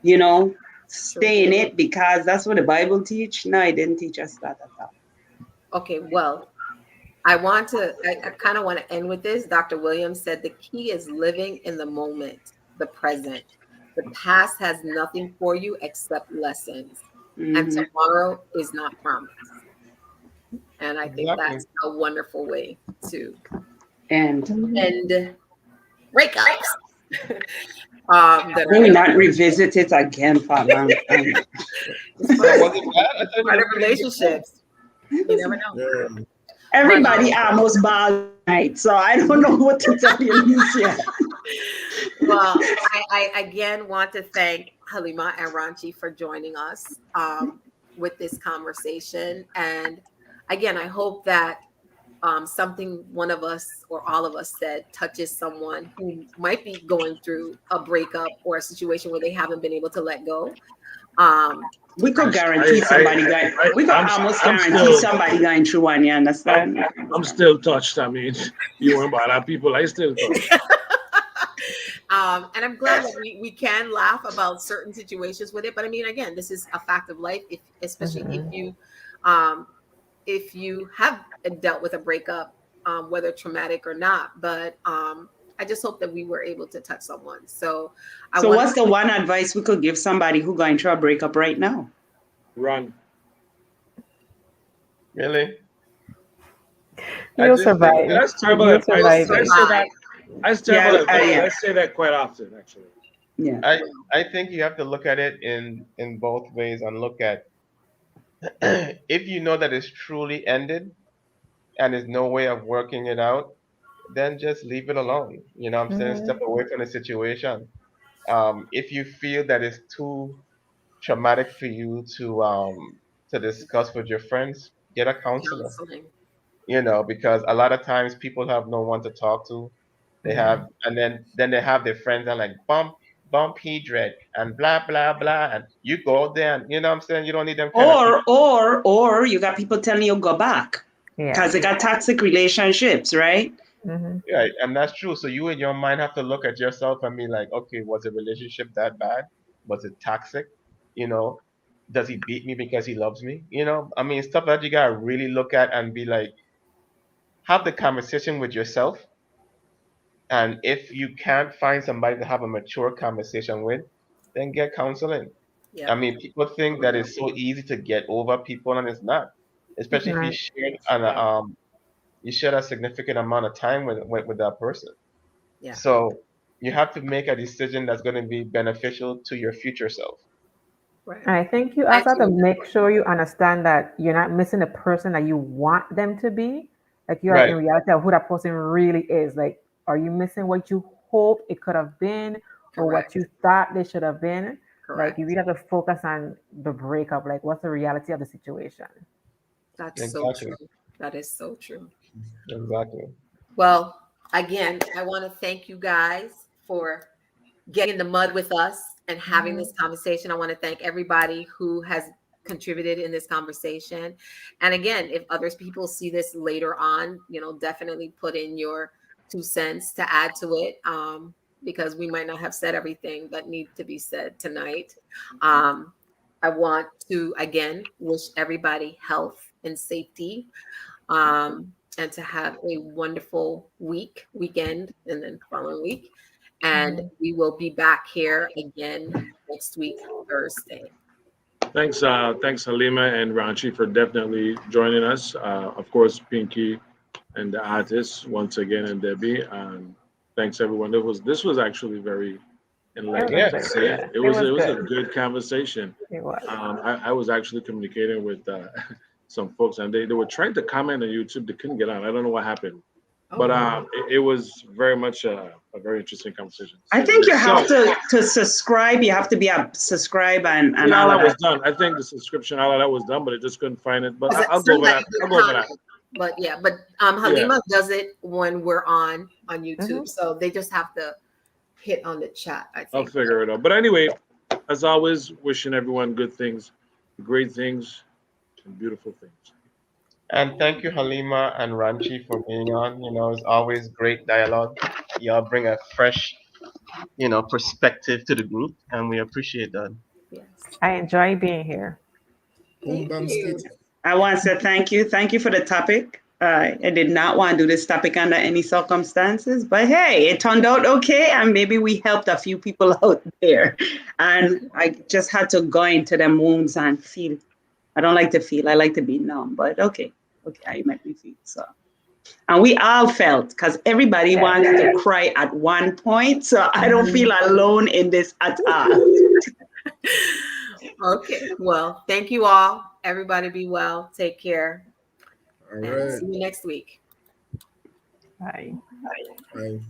you know, True. stay in it because that's what the Bible teach. No, it didn't teach us that at all. Okay, well, I kind of want to end with this. Dr. Williams said the key is living in the moment, the present. The past has nothing for you except lessons, and Hmm. tomorrow is not promised. And I think Exactly. that's a wonderful way to And end breakups. That we are will not revisit it again for a long time. it's But part of was it bad? I thought it part was of a pretty good time. relationships. You never know. Yeah. But Everybody almost bald tonight, so I don't know what to tell you, Lucia. well, I again want to thank Halima and Ranchi for joining us with this conversation. And again, I hope that something one of us or all of us said touches someone who might be going through a breakup or a situation where they haven't been able to let go. Um, We could guarantee I, somebody going. I, We could I'm, almost I'm guarantee still, somebody going through one. You I'm, understand? I'm still touched. I mean, you weren't by that people. I still touched. and I'm glad that we can laugh about certain situations with it. But I mean, again, this is a fact of life. If especially Mhm. um, if you have dealt with a breakup, whether traumatic or not. But I just hope that we were able to touch someone. So I So, want to what's the one advice we could give somebody who going through a breakup right now? Run. Really? I You'll just think survive. that That's terrible You'll advice. survive you'll I it. say that. survive. That's terrible Yeah, advice. yeah, I say that quite often, actually. yeah. I I think you have to look at it in both ways and look at if you know that it's truly ended and there's no way of working it out, then just leave it alone. You know what I'm saying? Step Mhm. away from the situation. If you feel that it's too traumatic for you to discuss with your friends, get a counselor. Counseling. Because a lot of times people have no one to talk to. They have, and then they have their friends and like bump he dread and blah blah blah, and you go out there and you know what I'm saying, you don't need them kind of people. Or you got people telling you go back Yeah. because they got toxic relationships, right? Hmm. Right, and that's true. So you in your mind have to look at yourself and be like, okay, was the relationship that bad? Was it toxic? You know, does he beat me because he loves me? You know, I mean, stuff that you gotta really look at and be like, have the conversation with yourself. And if you can't find somebody to have a mature conversation with, then get counseling. I Yep. mean, people think that it's so easy to get over people, and it's not. Especially if Right. you share a significant amount of time with that person. Yeah. So you have to make a decision that's going to be beneficial to your future self. Right. I think you I also have to totally make agree. sure you understand that you're not missing the person that you want them to be. Like you are Right. in reality of who that person really is. Like, are you missing what you hope it could have been or what Correct. you thought they should have been? Like, you Correct. really have to focus on the breakup. Like, what's the reality of the situation? That's so Exactly. true. That is so true. Exactly. Well, again, I want to thank you guys for getting in the mud with us and having this conversation. I want to thank everybody who has contributed in this conversation. And again, if others people see this later on, definitely put in your 2 cents to add to it. Because we might not have said everything that needs to be said tonight. Um, I want to again wish everybody health and safety, and to have a wonderful weekend, and then following week. And Mhm. we will be back here again next week, Thursday. Thanks Halima and Ranchi for definitely joining us. Of course, Pinky and the artists once again, and Debbie. Thanks everyone. This was actually very It was enlightening a Yeah. to good, see. yeah. It It was was a good. good conversation. It was. I was actually communicating with some folks, and they were trying to comment on YouTube. They couldn't get on. I don't know what happened, Oh but wow. it was very much a very interesting conversation. I So think yeah, you have so to subscribe. You have to be a subscribe and yeah, all all of that was that. done. I think the subscription, all of that was done, but I just couldn't find it. But Because I'll go over somebody that. did I'll go over that. comment, but yeah, but Yeah. Halima does it when we're on YouTube, Hmm. so they just have to hit on the chat, I I'll think. figure it out. But anyway, as always, wishing everyone good things, great things, and beautiful things. And thank you, Halima and Ranchi, for being on. You know, it's always great dialogue. Y'all bring a fresh, perspective to the group, and we appreciate that. Yes. I enjoy being here. Boom, Thank bam, skit. you. I want to say thank you. Thank you for the topic. I did not want to do this topic under any circumstances, but hey, it turned out okay, and maybe we helped a few people out there. And I just had to go into the wounds and feel. I don't like to feel. I like to be numb. But okay, okay, you make me feel so. And we all felt because everybody Yes. wants to cry at one point, so I don't feel Mhm. alone in this at all. Okay. Well, thank you all. Everybody be well. Take care. All And right. see you next week. Bye. Bye.